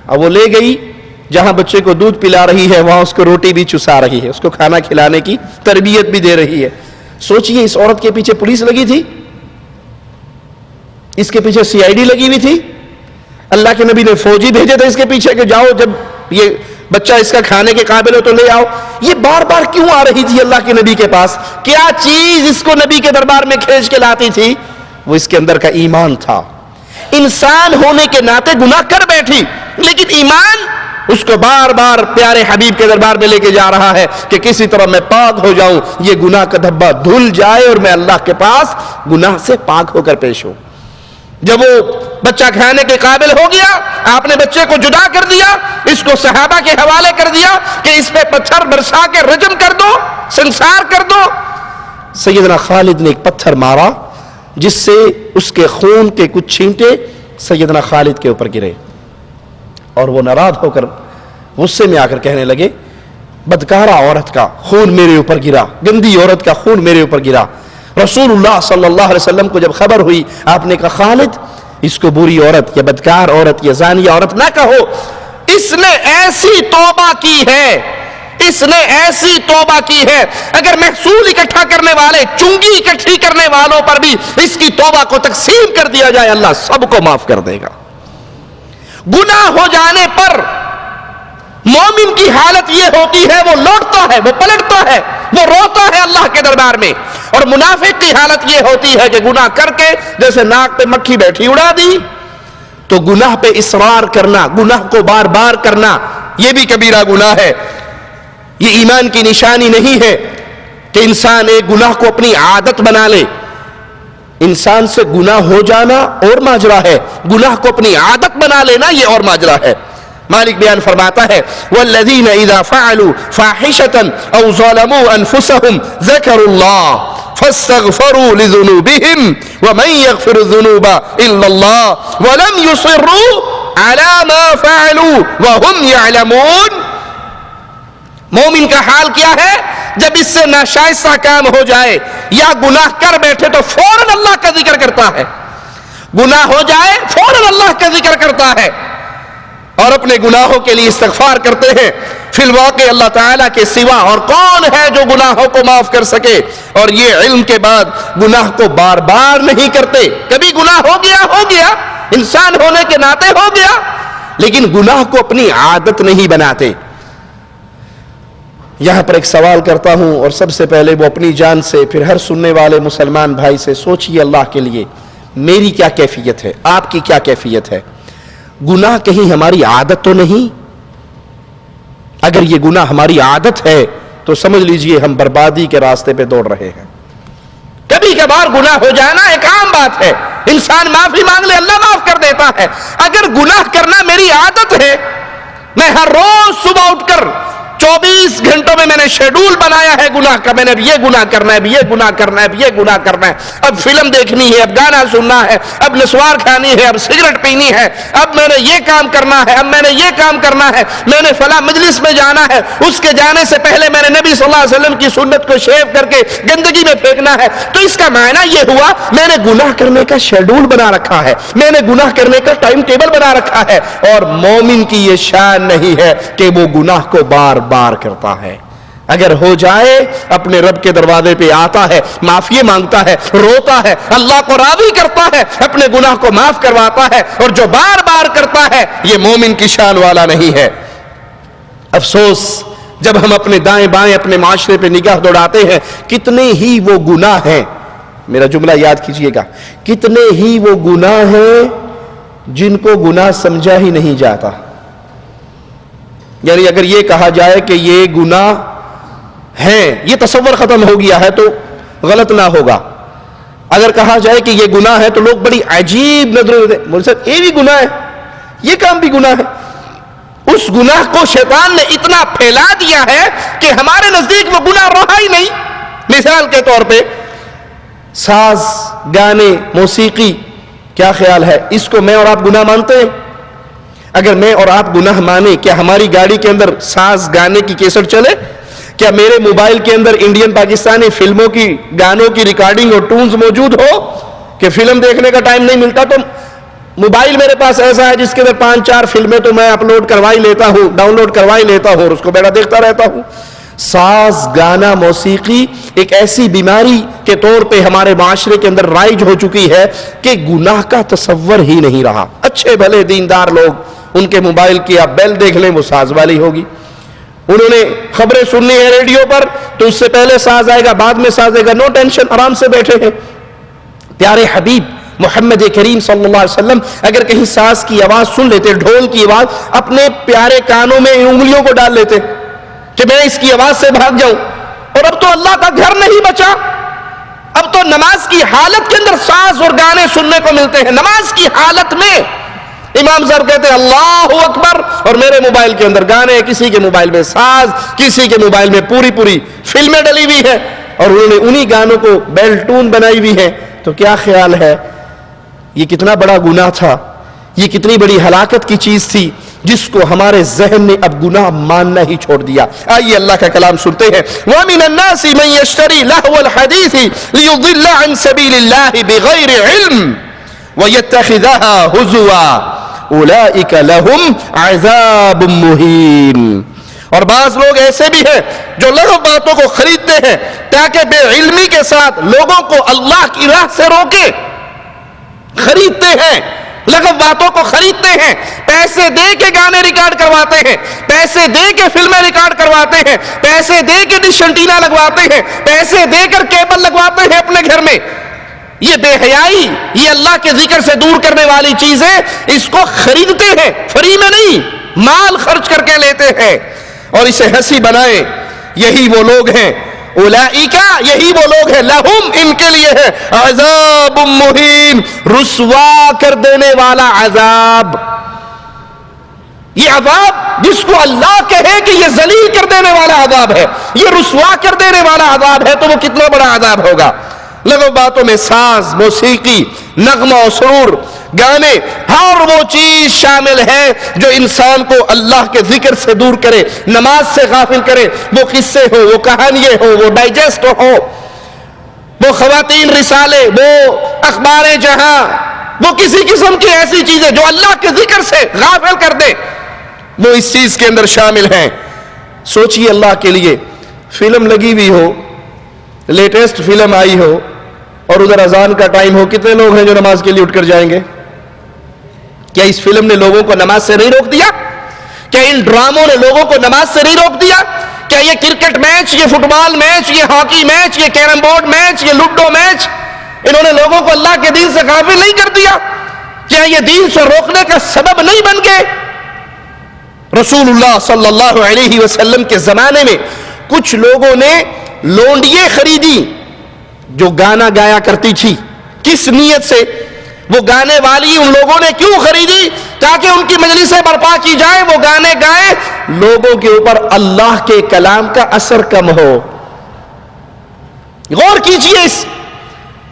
اب وہ لے گئی، جہاں بچے کو دودھ پلا رہی ہے وہاں اس کو روٹی بھی چسا رہی ہے, اس کو کھانا کھلانے کی تربیت بھی دے رہی ہے. سوچئے اس عورت کے پیچھے پولیس لگی تھی, اس کے پیچھے CID لگی ہوئی تھی, اللہ کے نبی نے فوجی بھیجے تھے اس کے پیچھے کہ جاؤ جب یہ بچہ اس کا کھانے کے قابل ہو تو لے آؤ. یہ بار بار کیوں آ رہی تھی اللہ کے نبی کے پاس؟ کیا چیز اس کو نبی کے دربار میں کھینچ کے لاتی تھی؟ وہ اس کے اندر کا ایمان تھا. انسان ہونے کے ناطے گناہ کر بیٹھی, لیکن ایمان اس کو بار بار پیارے حبیب کے دربار میں لے کے جا رہا ہے کہ کسی طرح میں پاک ہو جاؤں, یہ گناہ کا دھبا دھل جائے اور میں اللہ کے پاس گناہ سے پاک ہو کر پیش ہوں. جب وہ بچہ کھانے کے قابل ہو گیا, آپ نے بچے کو جدا کر دیا, اس کو صحابہ کے حوالے کر دیا کہ اس پہ پتھر برسا کے رجم کر دو, سنسار کر دو. سیدنا خالد نے ایک پتھر مارا جس سے اس کے خون کے کچھ چھینٹے سیدنا خالد کے اوپر گرے, اور وہ ناراض ہو کر غصے میں آ کر کہنے لگے, بدکارہ عورت کا خون میرے اوپر گرا, گندی عورت کا خون میرے اوپر گرا. رسول اللہ صلی اللہ علیہ وسلم کو جب خبر ہوئی, آپ نے کہا خالد اس کو بری عورت یا بدکار عورت یا زانیہ عورت نہ کہو, اس نے ایسی توبہ کی ہے, اس نے ایسی توبہ کی ہے, اگر محصول اکٹھا کرنے والے, چنگی اکٹھی کرنے والوں پر بھی اس کی توبہ کو تقسیم کر دیا جائے, اللہ سب کو معاف کر دے گا. گناہ ہو جانے پر مومن کی حالت یہ ہوتی ہے, وہ لوٹتا ہے, وہ پلٹتا ہے, وہ روتا ہے اللہ کے دربار میں. اور منافق کی حالت یہ ہوتی ہے کہ گناہ کر کے جیسے ناک پہ مکھی بیٹھی اڑا دی. تو گناہ پہ اصرار کرنا, گناہ کو بار بار کرنا, یہ بھی کبیرہ گناہ ہے. یہ ایمان کی نشانی نہیں ہے کہ انسان ایک گناہ کو اپنی عادت بنا لے. انسان سے گناہ ہو جانا اور ماجرا ہے, گناہ کو اپنی عادت بنا لینا یہ اور ماجرا ہے. مالک بیان فرماتا ہے, والذین اذا فعلوا فاحشة او ظلموا انفسهم ذکروا اللہ فاستغفروا لذنوبهم ومن يغفر الذنوب الا اللہ ولم يصروا على ما فعلوا وهم يعلمون. مومن کا حال کیا ہے؟ جب اس سے ناشائستہ کام ہو جائے یا گناہ کر بیٹھے تو فوراً اللہ کا ذکر کرتا ہے, گناہ ہو جائے فوراً اللہ کا ذکر کرتا ہے اور اپنے گناہوں کے لیے استغفار کرتے ہیں. فی الواقع اللہ تعالیٰ کے سوا اور کون ہے جو گناہوں کو معاف کر سکے؟ اور یہ علم کے بعد گناہ کو بار بار نہیں کرتے. کبھی گناہ ہو گیا, انسان ہونے کے ناطے ہو گیا, لیکن گناہ کو اپنی عادت نہیں بناتے. یہاں پر ایک سوال کرتا ہوں, اور سب سے پہلے وہ اپنی جان سے, پھر ہر سننے والے مسلمان بھائی سے سوچئے اللہ کے لیے, میری کیا کیفیت ہے, آپ کی کیا کیفیت ہے؟ گناہ کہیں ہماری عادت تو نہیں؟ اگر یہ گناہ ہماری عادت ہے تو سمجھ لیجئے ہم بربادی کے راستے پہ دوڑ رہے ہیں. کبھی کبھار گناہ ہو جانا ایک عام بات ہے, انسان معافی مانگ لے اللہ معاف کر دیتا ہے. اگر گناہ کرنا میری عادت ہے, میں ہر روز صبح اٹھ کر 24 گھنٹوں میں نے شیڈول بنایا ہے گناہ کا, میں نے اب یہ گناہ کرنا ہے, اب یہ گناہ کرنا ہے, اب یہ گناہ کرنا ہے, اب فلم دیکھنی ہے, اب گانا سننا ہے, اب نسوار کھانی ہے, اب سگریٹ پینی ہے, اب میں نے یہ کام کرنا ہے, اب میں نے یہ کام کرنا ہے, میں نے فلاں مجلس میں جانا ہے, اس کے جانے سے پہلے میں نے نبی صلی اللہ علیہ وسلم کی سنت کو شیو کر کے گندگی میں پھینکنا ہے. تو اس کا معنی یہ ہوا میں نے گناہ کرنے کا شیڈول بنا رکھا ہے, میں نے گناہ کرنے کا ٹائم ٹیبل بنا رکھا ہے. اور مومن کی یہ شان نہیں ہے کہ وہ گناہ کو بار بار کرتا ہے. اگر ہو جائے اپنے رب کے دروازے پہ آتا ہے, معافی مانگتا ہے, روتا ہے, اللہ کو راضی کرتا ہے, اپنے گناہ کو معاف کرواتا ہے. اور جو بار بار کرتا ہے یہ مومن کی شان والا نہیں ہے. افسوس جب ہم اپنے دائیں بائیں اپنے معاشرے پہ نگاہ دوڑاتے ہیں, کتنے ہی وہ گناہ ہیں, میرا جملہ یاد کیجئے گا, کتنے ہی وہ گناہ ہیں جن کو گناہ سمجھا ہی نہیں جاتا. یعنی اگر یہ کہا جائے کہ یہ گناہ ہے, یہ تصور ختم ہو گیا ہے تو غلط نہ ہوگا. اگر کہا جائے کہ یہ گناہ ہے تو لوگ بڑی عجیب نظروں سے مول صاحب یہ بھی گناہ ہے, یہ کام بھی گناہ ہے. اس گناہ کو شیطان نے اتنا پھیلا دیا ہے کہ ہمارے نزدیک وہ گناہ رہا ہی نہیں. مثال کے طور پہ ساز, گانے, موسیقی, کیا خیال ہے اس کو میں اور آپ گناہ مانتے ہیں؟ اگر میں اور آپ گناہ مانیں, کیا ہماری گاڑی کے اندر ساز گانے کی کیسٹ چلے؟ کیا میرے موبائل کے اندر انڈین پاکستانی فلموں کی گانوں کی ریکارڈنگ اور ٹونز موجود ہو کہ فلم دیکھنے کا ٹائم نہیں ملتا تو موبائل میرے پاس ایسا ہے جس کے اندر 5-4 فلمیں تو میں اپلوڈ کروائی لیتا ہوں، ڈاؤن لوڈ کروائی لیتا ہوں اور اس کو بیٹھا دیکھتا رہتا ہوں۔ ساز، گانا، موسیقی ایک ایسی بیماری کے طور پہ ہمارے معاشرے کے اندر رائج ہو چکی ہے کہ گناہ کا تصور ہی نہیں رہا۔ اچھے بھلے دیندار لوگ، ان کے موبائل کی آپ بیل دیکھ لیں وہ ساز والی ہوگی، انہوں نے خبریں سننی ہے ریڈیو پر تو اس سے پہلے ساز آئے گا، بعد میں ساز آئے گا، نو ٹینشن، آرام سے بیٹھے ہیں۔ پیارے حبیب محمد کریم صلی اللہ علیہ وسلم اگر کہیں ساز کی آواز سن لیتے، ڈھول کی آواز، اپنے پیارے کانوں میں انگلیوں کو ڈال لیتے کہ میں اس کی آواز سے بھاگ جاؤں۔ اور اب تو اللہ کا گھر نہیں بچا، اب تو نماز کی حالت کے اندر ساز اور گانے سننے کو ملتے ہیں۔ نماز کی حالت میں امام صاحب کہتے ہیں اللہ اکبر اور میرے موبائل کے اندر گانے، کسی کے موبائل میں ساز، کسی کے موبائل میں پوری فلمیں ڈلی ہوئی ہیں اور انہوں نے انہی گانوں کو بیل ٹون بنائی ہوئی ہے۔ تو کیا خیال ہے یہ کتنا بڑا گناہ تھا، یہ کتنی بڑی ہلاکت کی چیز تھی جس کو ہمارے ذہن نے اب گناہ ماننا ہی چھوڑ دیا۔ آئیے اللہ کا کلام سنتے ہیں۔ وَمِنَ النَّاسِ مَن يَشْتَرِي لَهْوَ الْحَدِيثِ لِيُضِلَّ عَن سَبِيلِ اللَّهِ بِغَيْرِ عِلْمٍ وَيَتَّخِذَهَا هُزُوًا اولئک لہم عذاب مہین۔ اور بعض لوگ ایسے بھی ہیں جو لغو باتوں کو خریدتے ہیں تاکہ بے علمی کے ساتھ لوگوں کو اللہ کی راہ سے روکے۔ خریدتے ہیں، لغو باتوں کو خریدتے ہیں، پیسے دے کے گانے ریکارڈ کرواتے ہیں، پیسے دے کے فلمیں ریکارڈ کرواتے ہیں، پیسے دے کے ڈش اینٹینا لگواتے ہیں، پیسے دے کر کیبل لگواتے ہیں اپنے گھر میں۔ یہ بے حیائی، یہ اللہ کے ذکر سے دور کرنے والی چیزیں، اس کو خریدتے ہیں، فری میں نہیں، مال خرچ کر کے لیتے ہیں اور اسے ہنسی بنائے۔ یہی وہ لوگ ہیں، اولئیکا، یہی وہ لوگ ہیں، لہم، ان کے لیے ہے عذاب مہین، رسوا کر دینے والا عذاب۔ یہ عذاب جس کو اللہ کہے کہ یہ ذلیل کر دینے والا عذاب ہے، یہ رسوا کر دینے والا عذاب ہے، تو وہ کتنا بڑا عذاب ہوگا۔ لغو باتوں میں ساز، موسیقی، نغمہ و سرور، گانے، ہر وہ چیز شامل ہے جو انسان کو اللہ کے ذکر سے دور کرے، نماز سے غافل کرے۔ وہ قصے ہو، وہ کہانیاں ہو، وہ ڈائجسٹ ہو، وہ خواتین رسالے، وہ اخبار جہاں، وہ کسی قسم کی ایسی چیزیں جو اللہ کے ذکر سے غافل کر دے، وہ اس چیز کے اندر شامل ہیں۔ سوچئے اللہ کے لیے، فلم لگی ہوئی ہو، لیٹسٹ فلم آئی ہو اور ادھر اذان کا ٹائم ہو، کتنے لوگ ہیں جو نماز کے لیے اٹھ کر جائیں گے؟ کیا اس فلم نے لوگوں کو نماز سے نہیں روک دیا؟ کیا ان ڈراموں نے لوگوں کو نماز سے نہیں روک دیا؟ کیا یہ کرکٹ میچ، یہ فٹ بال میچ، یہ ہاکی میچ، یہ کیرم بورڈ میچ، یہ لوڈو میچ، انہوں نے لوگوں کو اللہ کے دین سے غافل نہیں کر دیا؟ کیا یہ دین سے روکنے کا سبب نہیں بن گئے؟ رسول اللہ صلی اللہ علیہ وسلم کے زمانے میں کچھ لوگوں نے لونڈیے خریدی جو گانا گایا کرتی تھی۔ کس نیت سے؟ وہ گانے والی ان لوگوں نے کیوں خریدی؟ تاکہ ان کی مجلسیں برپا کی جائیں، وہ گانے گائیں، لوگوں کے اوپر اللہ کے کلام کا اثر کم ہو۔ غور کیجئے،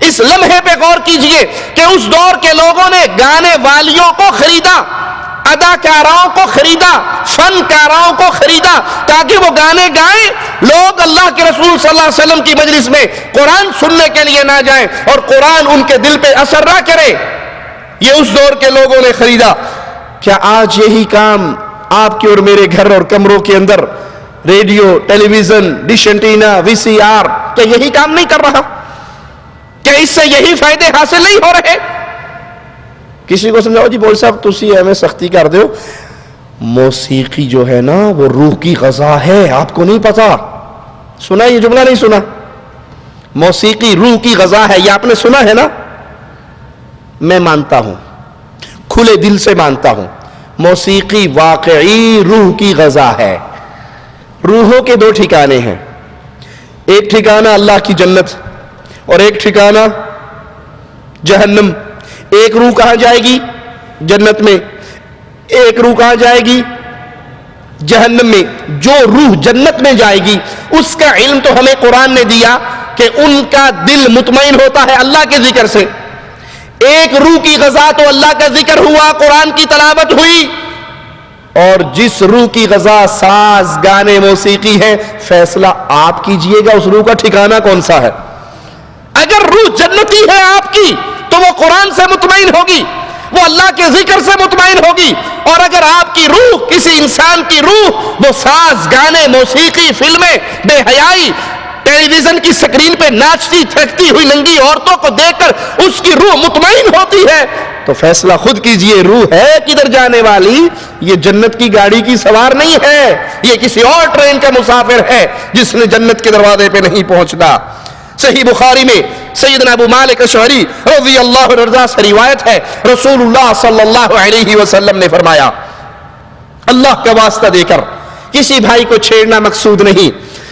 اس لمحے پہ غور کیجئے کہ اس دور کے لوگوں نے گانے والیوں کو خریدا، اداکاراؤں کو خریدا، فنکاراؤں کو خریدا تاکہ وہ گانے گائیں، لوگ اللہ کے رسول صلی اللہ علیہ وسلم کی مجلس میں قرآن سننے کے لیے نہ جائیں اور قرآن ان کے دل پہ اثر نہ کرے۔ یہ اس دور کے لوگوں نے خریدا۔ کیا آج یہی کام آپ کے اور میرے گھر اور کمروں کے اندر ریڈیو، ٹیلی ویژن، ڈش اینٹینا، VCR، کیا یہی کام نہیں کر رہا؟ کیا اس سے یہی فائدے حاصل نہیں ہو رہے؟ کسی کو سمجھاؤ جی بول صاحب تسی ہمیں سختی کر دیو، موسیقی جو ہے نا وہ روح کی غذا ہے، آپ کو نہیں پتا؟ سنا یہ جملہ نہیں سنا؟ موسیقی روح کی غذا ہے، یہ آپ نے سنا ہے نا؟ میں مانتا ہوں، کھلے دل سے مانتا ہوں، موسیقی واقعی روح کی غذا ہے۔ روحوں کے دو ٹھکانے ہیں، ایک ٹھکانہ اللہ کی جنت اور ایک ٹھکانہ جہنم۔ ایک روح کہاں جائے گی؟ جنت میں۔ ایک روح کہاں جائے گی؟ جہنم میں۔ جو روح جنت میں جائے گی اس کا علم تو ہمیں قرآن نے دیا کہ ان کا دل مطمئن ہوتا ہے اللہ کے ذکر سے۔ ایک روح کی غذا تو اللہ کا ذکر ہوا، قرآن کی تلاوت ہوئی، اور جس روح کی غذا ساز، گانے، موسیقی ہے، فیصلہ آپ کیجئے گا اس روح کا ٹھکانہ کون سا ہے۔ اگر روح جنتی ہے آپ کی تو وہ قرآن سے مطمئن ہوگی، وہ اللہ کے ذکر سے مطمئن ہوگی. اور اگر آپ کی روح، کسی انسان کی روح، وہ ساز، گانے، موسیقی، فلمیں، بے حیائی، ٹیلی ویژن کی سکرین پہ ناچتی تھکتی ہوئی ننگی عورتوں کو دیکھ کر اس کی روح مطمئن ہوتی ہے، تو فیصلہ خود کیجئے، روح ہے کدھر جانے والی؟ یہ جنت کی گاڑی کی سوار نہیں ہے، یہ کسی اور ٹرین کا مسافر ہے جس نے جنت کے دروازے پہ نہیں پہنچنا. صحیح بخاری میں سیدنا ابو مالک اشعری رضی اللہ عنہ سے روایت ہے، رسول اللہ صلی اللہ علیہ وسلم نے فرمایا، اللہ کا واسطہ دے کر کسی بھائی کو چھیڑنا مقصود نہیں،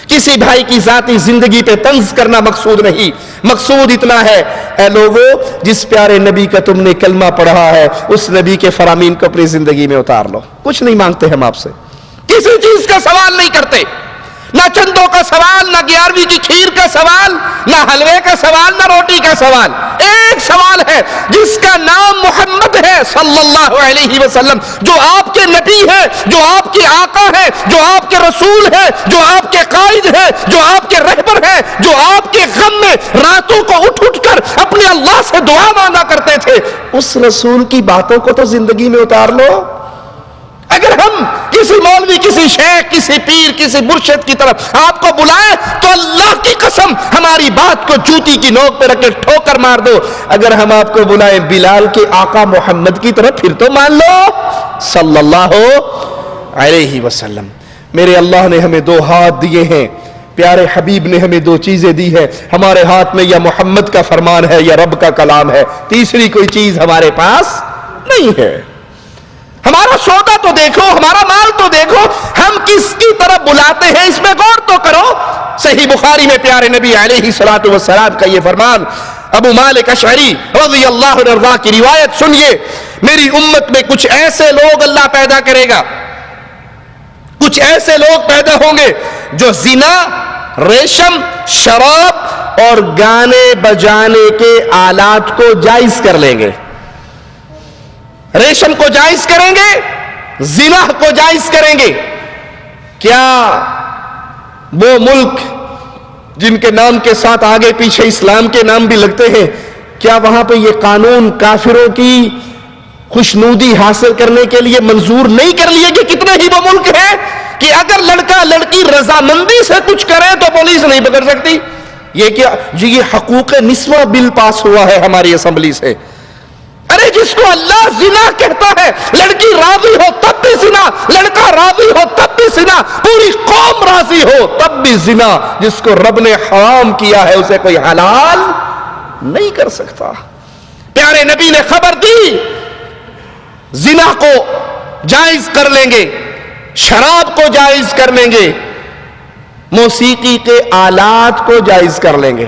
کسی بھائی کی ذاتی زندگی پہ طنز کرنا مقصود نہیں. مقصود اتنا ہے، اے لوگو، جس پیارے نبی کا تم نے کلمہ پڑھا ہے اس نبی کے فرامین کو اپنی زندگی میں اتار لو. کچھ نہیں مانگتے ہم آپ سے، کسی چیز کا سوال نہیں کرتے، نہ چندوں کا سوال، نہ 11ویں کی کھیر کا سوال، نہ حلوے کا سوال، نہ روٹی کا سوال. ایک سوال ہے جس کا نام محمد ہے صلی اللہ علیہ وسلم، جو آپ کے نبی ہے، جو آپ کے آقا ہے، جو آپ کے رسول ہے، جو آپ کے قائد ہے، جو آپ کے رہبر ہے، جو آپ کے غم میں راتوں کو اٹھ کر اپنے اللہ سے دعا مانگا کرتے تھے. اس رسول کی باتوں کو تو زندگی میں اتار لو. اگر ہم کسی مولوی، کسی شیخ، کسی پیر، کسی مرشد کی طرف آپ کو بلائیں تو اللہ کی قسم ہماری بات کو جوتی کی نوک پہ رکھ کے ٹھوکر مار دو. اگر ہم آپ کو بلائیں بلال کے آقا محمد کی طرف، پھر تو مان لو صلی اللہ علیہ وسلم. میرے اللہ نے ہمیں 2 ہاتھ دیے ہیں، پیارے حبیب نے ہمیں 2 چیزیں دی ہیں. ہمارے ہاتھ میں یا محمد کا فرمان ہے یا رب کا کلام ہے، تیسری کوئی چیز ہمارے پاس نہیں ہے. ہمارا سودا تو دیکھو، ہمارا مال تو دیکھو، ہم کس کی طرف بلاتے ہیں اس میں غور تو کرو. صحیح بخاری میں پیارے نبی علیہ الصلوۃ والسلام کا یہ فرمان، ابو مالک اشعری رضی اللہ عنہ کی روایت سنیے، میری امت میں کچھ ایسے لوگ اللہ پیدا کرے گا، کچھ ایسے لوگ پیدا ہوں گے جو زنا، ریشم، شراب اور گانے بجانے کے آلات کو جائز کر لیں گے. ریشم کو جائز کریں گے، زنا کو جائز کریں گے. کیا وہ ملک جن کے نام کے ساتھ آگے پیچھے اسلام کے نام بھی لگتے ہیں، کیا وہاں پہ یہ قانون کافروں کی خوشنودی حاصل کرنے کے لیے منظور نہیں کر لیے کہ کتنے ہی وہ ملک ہیں کہ اگر لڑکا لڑکی رضامندی سے کچھ کرے تو پولیس نہیں پکڑ سکتی؟ یہ کیا جی، یہ حقوق نسواں بل پاس ہوا ہے ہماری اسمبلی سے. ارے جس کو اللہ زنا کہتا ہے، لڑکی راضی ہو تب بھی زنا، لڑکا راضی ہو تب بھی زنا، پوری قوم راضی ہو تب بھی زنا. جس کو رب نے حرام کیا ہے اسے کوئی حلال نہیں کر سکتا. پیارے نبی نے خبر دی، زنا کو جائز کر لیں گے، شراب کو جائز کر لیں گے، موسیقی کے آلات کو جائز کر لیں گے.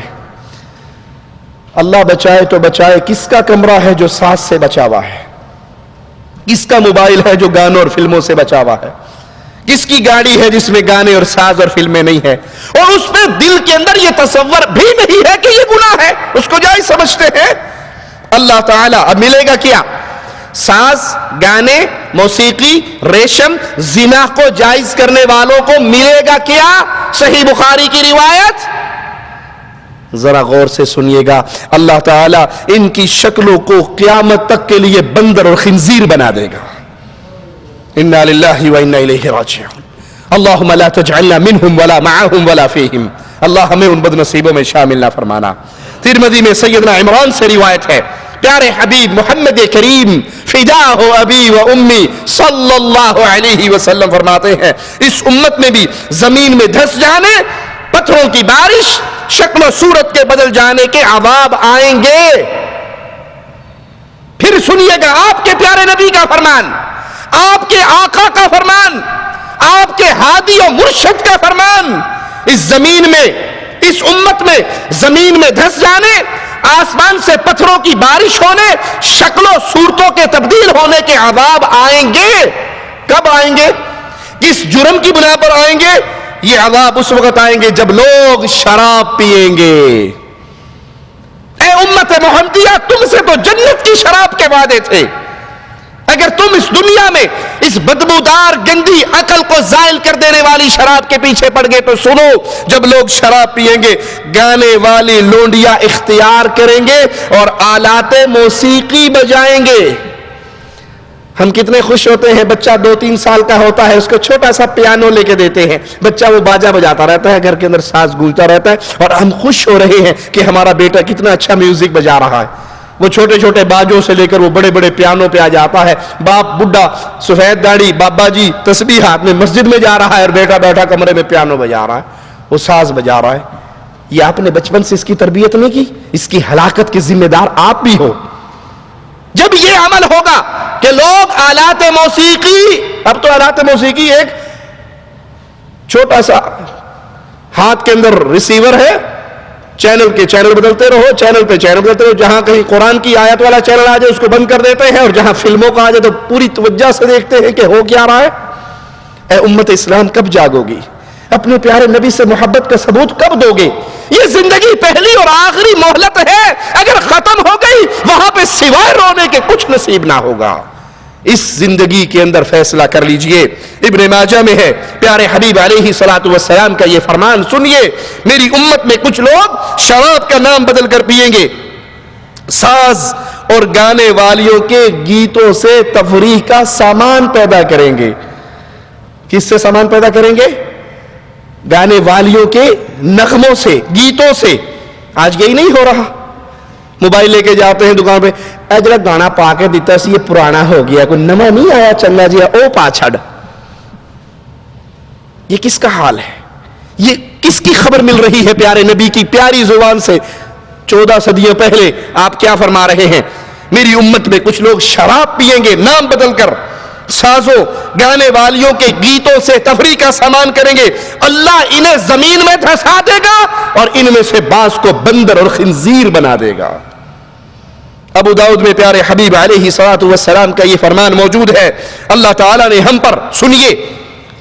اللہ بچائے تو بچائے، کس کا کمرہ ہے جو ساز سے بچا ہوا ہے؟ کس کا موبائل ہے جو گانوں اور فلموں سے بچا ہوا ہے؟ کس کی گاڑی ہے جس میں گانے اور ساز اور فلمیں نہیں ہیں؟ اور اس میں دل کے اندر یہ تصور بھی نہیں ہے کہ یہ گناہ ہے، اس کو جائز سمجھتے ہیں. اللہ تعالیٰ اب ملے گا کیا؟ ساز، گانے، موسیقی، ریشم، زنا کو جائز کرنے والوں کو ملے گا کیا؟ صحیح بخاری کی روایت، ذرا غور سے سنیے گا، اللہ تعالیٰ ان کی شکلوں کو قیامت تک کے لیے بندر اور خنزیر بنا دے گا. انا للہ و انا الیہ راجعون. اللہم لا تجعلنا منہم ولا معہم ولا فیہم. اللہ ہمیں ان بد نصیبوں میں شامل نہ فرمانا. ترمذی میں سیدنا عمران سے روایت ہے، پیارے حبیب محمد کریم فداہ ابی و امی صلی اللہ علیہ وسلم فرماتے ہیں، اس امت میں بھی زمین میں دھس جانے، پتھروں کی بارش، شکل و صورت کے بدل جانے کے عذاب آئیں گے. پھر سنیے گا آپ کے پیارے نبی کا فرمان، آپ کے آقا کا فرمان، آپ کے ہادی و مرشد کا فرمان. اس زمین میں، اس امت میں زمین میں دھس جانے، آسمان سے پتھروں کی بارش ہونے، شکل و صورتوں کے تبدیل ہونے کے عذاب آئیں گے. کب آئیں گے؟ کس جرم کی بنا پر آئیں گے؟ یہ عذاب اس وقت آئیں گے جب لوگ شراب پیئیں گے. اے امت محمدیہ، تم سے تو جنت کی شراب کے وعدے تھے. اگر تم اس دنیا میں اس بدبودار گندی عقل کو زائل کر دینے والی شراب کے پیچھے پڑ گئے تو سنو، جب لوگ شراب پیئیں گے، گانے والی لونڈیاں اختیار کریں گے اور آلات موسیقی بجائیں گے. ہم کتنے خوش ہوتے ہیں، بچہ 2-3 سال کا ہوتا ہے، اس کو چھوٹا سا پیانو لے کے دیتے ہیں، بچہ وہ باجا بجاتا رہتا ہے، گھر کے اندر ساز گونجتا رہتا ہے، اور ہم خوش ہو رہے ہیں کہ ہمارا بیٹا کتنا اچھا میوزک بجا رہا ہے۔ وہ چھوٹے چھوٹے باجوں سے لے کر وہ بڑے بڑے پیانو پہ آ جاتا ہے، باپ بڈھا سفید داڑھی بابا جی تسبیح ہاتھ میں مسجد میں جا رہا ہے، اور بیٹا بیٹھا کمرے میں پیانو بجا رہا ہے، وہ ساز بجا رہا ہے۔ یہ آپ نے بچپن سے اس کی تربیت نہیں کی، اس کی ہلاکت کے ذمہ دار آپ بھی ہو۔ جب یہ عمل ہوگا کہ لوگ آلات موسیقی، اب تو آلات موسیقی ایک چھوٹا سا ہاتھ کے اندر ریسیور ہے، چینل کے چینل بدلتے رہو، چینل پہ چینل بدلتے رہو، جہاں کہیں قرآن کی آیت والا چینل آ جائے اس کو بند کر دیتے ہیں، اور جہاں فلموں کا آ جائے تو پوری توجہ سے دیکھتے ہیں کہ ہو کیا رہا ہے۔ اے امت اسلام کب جاگو گی؟ اپنے پیارے نبی سے محبت کا ثبوت کب دو گے؟ یہ زندگی پہلی اور آخری مہلت ہے، اگر ختم ہو گئی وہاں پہ سوائے رونے کے کچھ نصیب نہ ہوگا۔ اس زندگی کے اندر فیصلہ کر لیجئے۔ ابن ماجہ میں ہے، پیارے حبیب علیہ الصلوۃ والسلام کا یہ فرمان سنیے، میری امت میں کچھ لوگ شراب کا نام بدل کر پئیں گے، ساز اور گانے والیوں کے گیتوں سے تفریح کا سامان پیدا کریں گے۔ کس سے سامان پیدا کریں گے؟ گانے والیوں کے نغموں سے، گیتوں سے۔ آج یہی نہیں ہو رہا، موبائل لے کے جاتے ہیں دکان پہ، اے جرا گانا پا کے دیتا سی، یہ پرانا ہو گیا، کوئی نما نہیں آیا، چنگا جی او پا چھڑ۔ یہ کس کا حال ہے؟ یہ کس کی خبر مل رہی ہے پیارے نبی کی پیاری زبان سے؟ 14 صدیوں پہلے آپ کیا فرما رہے ہیں؟ میری امت میں کچھ لوگ شراب پیئیں گے، نام بدل کر، سازوں گانے والیوں کے گیتوں سے تفریح کا سامان کریں گے، اللہ انہیں زمین میں دھسا دے گا اور ان میں سے بعض کو بندر اور خنزیر بنا دے گا۔ ابو داؤد میں پیارے حبیب علیہ الصلوۃ والسلام کا یہ فرمان موجود ہے، اللہ تعالیٰ نے ہم پر، سنیے،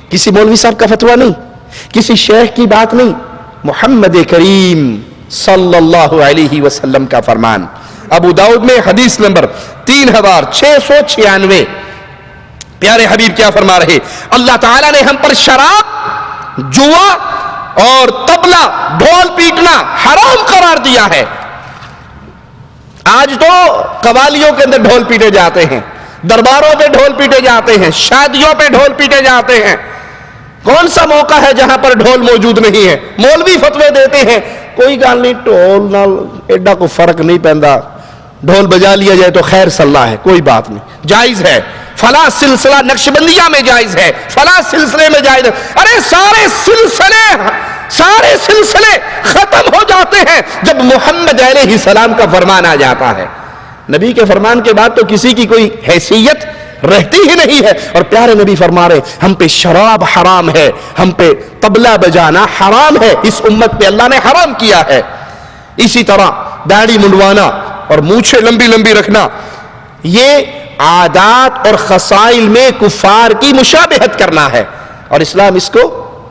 کسی مولوی صاحب کا فتویٰ نہیں، کسی شیخ کی بات نہیں، محمد کریم صلی اللہ علیہ وسلم کا فرمان۔ ابو داؤد میں حدیث نمبر 3696، پیارے حبیب کیا فرما رہے؟ اللہ تعالیٰ نے ہم پر شراب، جوا اور طبلہ، ڈھول پیٹنا حرام قرار دیا ہے۔ آج تو قوالیوں کے اندر ڈھول پیٹے جاتے ہیں، درباروں پہ ڈھول پیٹے جاتے ہیں، شادیوں پہ ڈھول پیٹے جاتے ہیں۔ کون سا موقع ہے جہاں پر ڈھول موجود نہیں ہے؟ مولوی فتوے دیتے ہیں، کوئی گال نہیں، ڈھول نال ایڈا کو فرق نہیں پیندا، ڈھول بجا لیا جائے تو خیر صلاح ہے، کوئی بات نہیں، جائز ہے، فلاں سلسلہ نقشبندیہ میں جائز ہے، فلاں سلسلے میں جائز ہے۔ ارے سارے سلسلے ختم ہو جاتے ہیں جب محمد علیہ السلام کا فرمان آ جاتا ہے۔ نبی کے فرمان کے بعد تو کسی کی کوئی حیثیت رہتی ہی نہیں ہے، اور پیارے نبی فرما رہے ہم پہ شراب حرام ہے، ہم پہ طبلہ بجانا حرام ہے، اس امت پہ اللہ نے حرام کیا ہے۔ اسی طرح داڑھی منڈوانا اور مونچھیں لمبی لمبی رکھنا، یہ عادات اور خصائل میں کفار کی مشابہت کرنا ہے، اور اسلام اس کو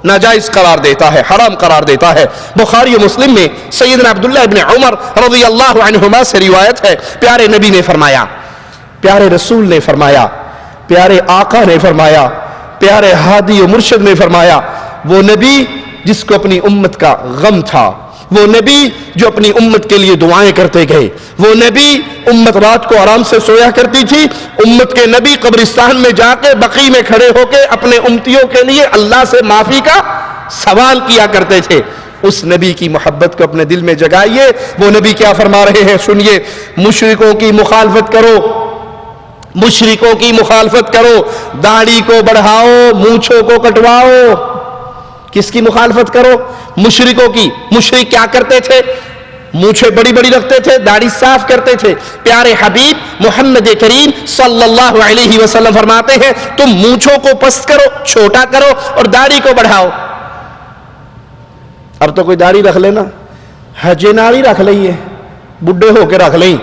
ناجائز قرار دیتا ہے، حرام قرار دیتا ہے۔ بخاری و مسلم میں سیدنا عبداللہ ابن عمر رضی اللہ عنہما سے روایت ہے، پیارے نبی نے فرمایا، پیارے رسول نے فرمایا، پیارے آقا نے فرمایا، پیارے ہادی و مرشد نے فرمایا، وہ نبی جس کو اپنی امت کا غم تھا، وہ نبی جو اپنی امت کے لیے دعائیں کرتے گئے، وہ نبی امت رات کو آرام سے سویا کرتی تھی، امت کے نبی قبرستان میں جا کے بقی میں کھڑے ہو کے اپنے امتیوں کے لیے اللہ سے معافی کا سوال کیا کرتے تھے۔ اس نبی کی محبت کو اپنے دل میں جگائیے۔ وہ نبی کیا فرما رہے ہیں سنیے، مشرکوں کی مخالفت کرو، مشرکوں کی مخالفت کرو، داڑھی کو بڑھاؤ، مونچھوں کو کٹواؤ۔ کس کی مخالفت کرو؟ مشرکوں کی۔ مشرک کیا کرتے تھے؟ مونچھیں بڑی بڑی رکھتے تھے، داڑھی صاف کرتے تھے۔ پیارے حبیب محمد کریم صلی اللہ علیہ وسلم فرماتے ہیں تم مونچھوں کو پست کرو، چھوٹا کرو اور داڑھی کو بڑھاؤ۔ اب تو کوئی داڑھی رکھ لینا، حجے ناڑھی رکھ لئیے، بڈھے ہو کے رکھ لیں،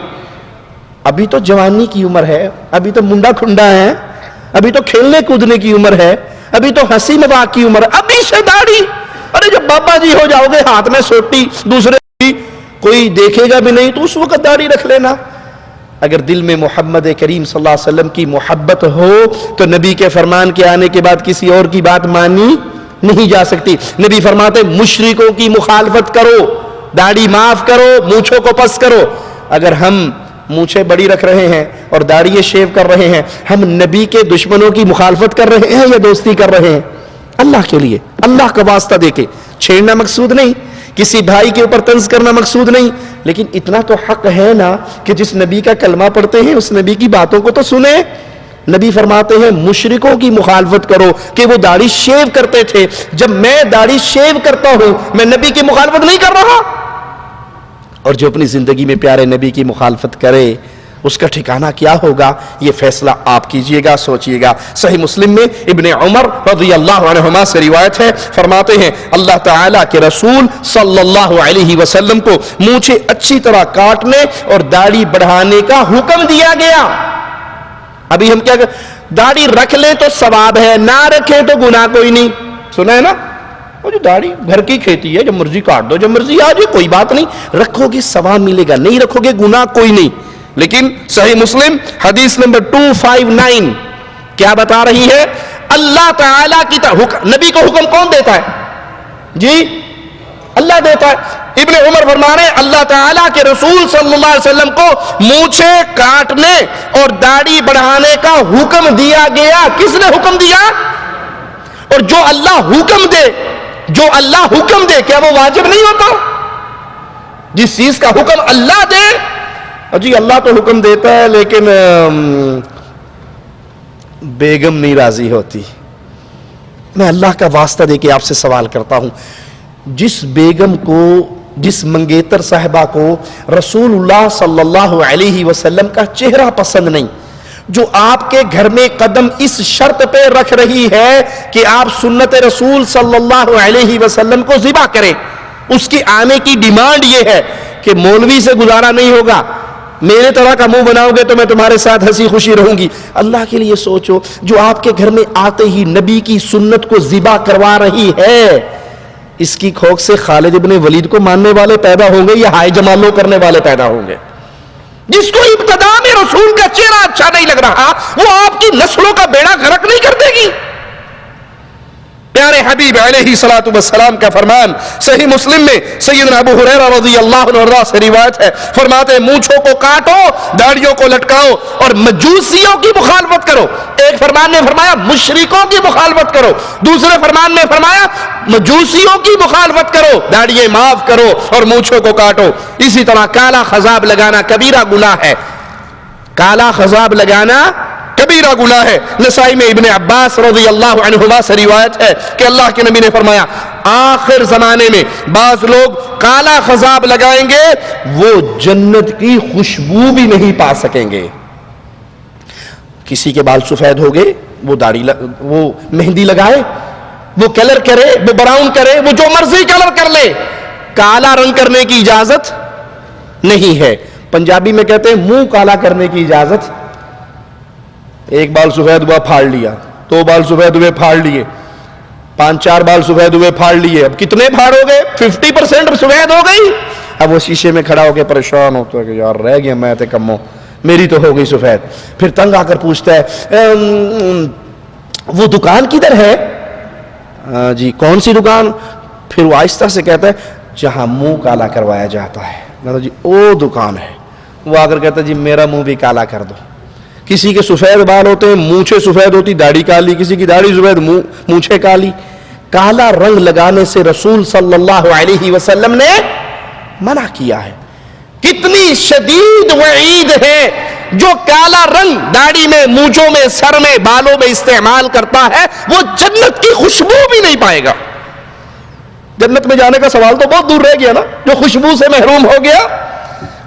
ابھی تو جوانی کی عمر ہے، ابھی تو منڈا کھنڈا ہے، ابھی تو کھیلنے کودنے کی عمر ہے، ابھی تو ہنسی مذاق کی عمر ہے، ابھی سے داڑھی۔ ارے جب بابا جی ہو جاؤ گے، ہاتھ میں سوٹی، دوسرے کوئی دیکھے گا بھی نہیں تو اس وقت داڑھی رکھ لینا۔ اگر دل میں محمد کریم صلی اللہ علیہ وسلم کی محبت ہو تو نبی کے فرمان کے آنے کے بعد کسی اور کی بات مانی نہیں جا سکتی۔ نبی فرماتے مشرکوں کی مخالفت کرو، داڑھی معاف کرو، مونچھوں کو پس کرو۔ اگر ہم مونچھیں بڑی رکھ رہے ہیں اور داڑھی شیو کر رہے ہیں، ہم نبی کے دشمنوں کی مخالفت کر رہے ہیں یا دوستی کر رہے ہیں؟ اللہ کے لیے، اللہ کا واسطہ دے کے چھیڑنا مقصود نہیں، کسی بھائی کے اوپر طنز کرنا مقصود نہیں، لیکن اتنا تو حق ہے نا کہ جس نبی کا کلمہ پڑھتے ہیں اس نبی کی باتوں کو تو سنیں۔ نبی فرماتے ہیں مشرکوں کی مخالفت کرو کہ وہ داڑھی شیو کرتے تھے، جب میں داڑھی شیو کرتا ہوں میں نبی کی مخالفت نہیں کر رہا۔ اور جو اپنی زندگی میں پیارے نبی کی مخالفت کرے اس کا ٹھکانہ کیا ہوگا، یہ فیصلہ آپ کیجئے گا، سوچئے گا۔ صحیح مسلم میں ابن عمر رضی اللہ عنہما سے روایت ہے، فرماتے ہیں اللہ تعالیٰ کے رسول صلی اللہ علیہ وسلم کو مونچھیں اچھی طرح کاٹنے اور داڑھی بڑھانے کا حکم دیا گیا۔ ابھی ہم کیا داڑھی رکھ لیں تو ثواب ہے، نہ رکھیں تو گناہ کوئی نہیں، سنا ہے نا؟ وہ جو داڑھی گھر کی کھیتی ہے، جب مرضی کاٹ دو، جب مرضی آ جائے کوئی بات نہیں، رکھو گے ثواب ملے گا، نہیں رکھو گے گناہ کوئی نہیں۔ لیکن صحیح مسلم حدیث نمبر 259 کیا بتا رہی ہے؟ اللہ تعالیٰ کی نبی کو حکم کون دیتا ہے؟ جی اللہ دیتا ہے۔ ابن عمر فرما رہے ہیں اللہ تعالیٰ کے رسول صلی اللہ علیہ وسلم کو مونچھیں کاٹنے اور داڑھی بڑھانے کا حکم دیا گیا۔ کس نے حکم دیا؟ اور جو اللہ حکم دے، جو اللہ حکم دے کیا وہ واجب نہیں ہوتا؟ جس چیز کا حکم اللہ دے، جی اللہ تو حکم دیتا ہے لیکن بیگم نہیں راضی ہوتی۔ میں اللہ کا واسطہ دے کے آپ سے سوال کرتا ہوں، جس بیگم کو، جس منگیتر صاحبہ کو رسول اللہ صلی اللہ علیہ وسلم کا چہرہ پسند نہیں، جو آپ کے گھر میں قدم اس شرط پہ رکھ رہی ہے کہ آپ سنت رسول صلی اللہ علیہ وسلم کو ذبح کریں، اس کی آنے کی ڈیمانڈ یہ ہے کہ مولوی سے گزارا نہیں ہوگا، میرے طرح کا منہ بناؤ گے تو میں تمہارے ساتھ ہنسی خوشی رہوں گی۔ اللہ کے لیے سوچو، جو آپ کے گھر میں آتے ہی نبی کی سنت کو ذبح کروا رہی ہے، اس کی کھوک سے خالد ابن ولید کو ماننے والے پیدا ہوں گے یا ہائے جمالو کرنے والے پیدا ہوں گے؟ جس کو ابتدا میں رسول کا چہرہ اچھا نہیں لگ رہا، وہ آپ کی نسلوں کا بیڑا غرق نہیں کر دے گی؟ پیارے حبیب علیہ الصلوۃ والسلام کا فرمان صحیح مسلم میں سیدنا ابو ہریرہ رضی اللہ عنہ سے روایت ہے، فرماتے ہیں مونچھوں کو کاٹو، داڑھیوں کو لٹکاؤ اور مجوسیوں کی مخالفت کرو۔ ایک فرمان میں فرمایا مشرکوں کی مخالفت کرو، دوسرے فرمان میں فرمایا مجوسیوں کی مخالفت کرو، داڑھییں معاف کرو اور مونچھوں کو کاٹو۔ اسی طرح کالا خضاب لگانا کبیرہ گناہ ہے، کالا خضاب لگانا کبیرہ گناہ ہے۔ نسائی میں ابن عباس رضی اللہ عنہما سے روایت ہے کہ اللہ کے نبی نے فرمایا آخر زمانے میں بعض لوگ کالا خضاب لگائیں گے، وہ جنت کی خوشبو بھی نہیں پا سکیں گے۔ کسی کے بال سفید ہو گئے، وہ داڑھی وہ مہندی لگائے، وہ کلر کرے، وہ براؤن کرے، وہ جو مرضی کلر کر لے، کالا رنگ کرنے کی اجازت نہیں ہے۔ پنجابی میں کہتے ہیں منہ کالا کرنے کی اجازت، ایک بال سفید ہوا پھاڑ لیا، دو بال سفید ہوئے پھاڑ لیے، 5-4 بال سفید ہوئے پھاڑ لیے، اب کتنے پھاڑ ہو گئے؟ 50% سفید ہو گئی۔ اب وہ شیشے میں کھڑا ہو کے پریشان ہوتا ہے کہ یار رہ گیا میں تے کمو، میری تو ہو گئی سفید۔ پھر تنگ آ کر پوچھتا ہے وہ دکان کدھر ہے؟ جی کون سی دکان؟ پھر وہ آہستہ سے کہتا ہے جہاں منہ کالا کروایا جاتا ہے۔ میں جی او دکان ہے۔ وہ آ کر کہتا ہے جی میرا منہ بھی کالا کر دو۔ کسی کے سفید بال ہوتے ہیں، مونچھیں سفید ہوتی، داڑھی کالی، کسی کی داڑھی سفید، مونچھیں کالی۔ کالا رنگ لگانے سے رسول صلی اللہ علیہ وسلم نے منع کیا ہے۔ کتنی شدید وعید ہے جو کالا رنگ داڑھی میں، مونچھوں میں، سر میں، بالوں میں استعمال کرتا ہے، وہ جنت کی خوشبو بھی نہیں پائے گا۔ جنت میں جانے کا سوال تو بہت دور رہ گیا نا، جو خوشبو سے محروم ہو گیا۔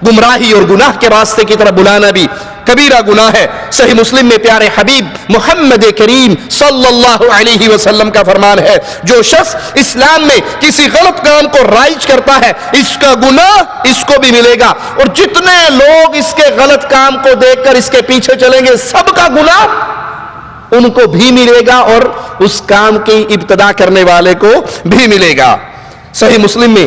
گمراہی اور گناہ کے راستے کی طرف بلانا بھی کبیرہ گناہ ہے۔ صحیح مسلم میں پیارے حبیب محمد کریم صلی اللہ علیہ وسلم کا فرمان ہے، جو شخص اسلام میں کسی غلط کام کو رائج کرتا ہے اس کا گناہ اس کو بھی ملے گا، اور جتنے لوگ اس کے غلط کام کو دیکھ کر اس کے پیچھے چلیں گے سب کا گناہ ان کو بھی ملے گا اور اس کام کی ابتدا کرنے والے کو بھی ملے گا۔ صحیح مسلم میں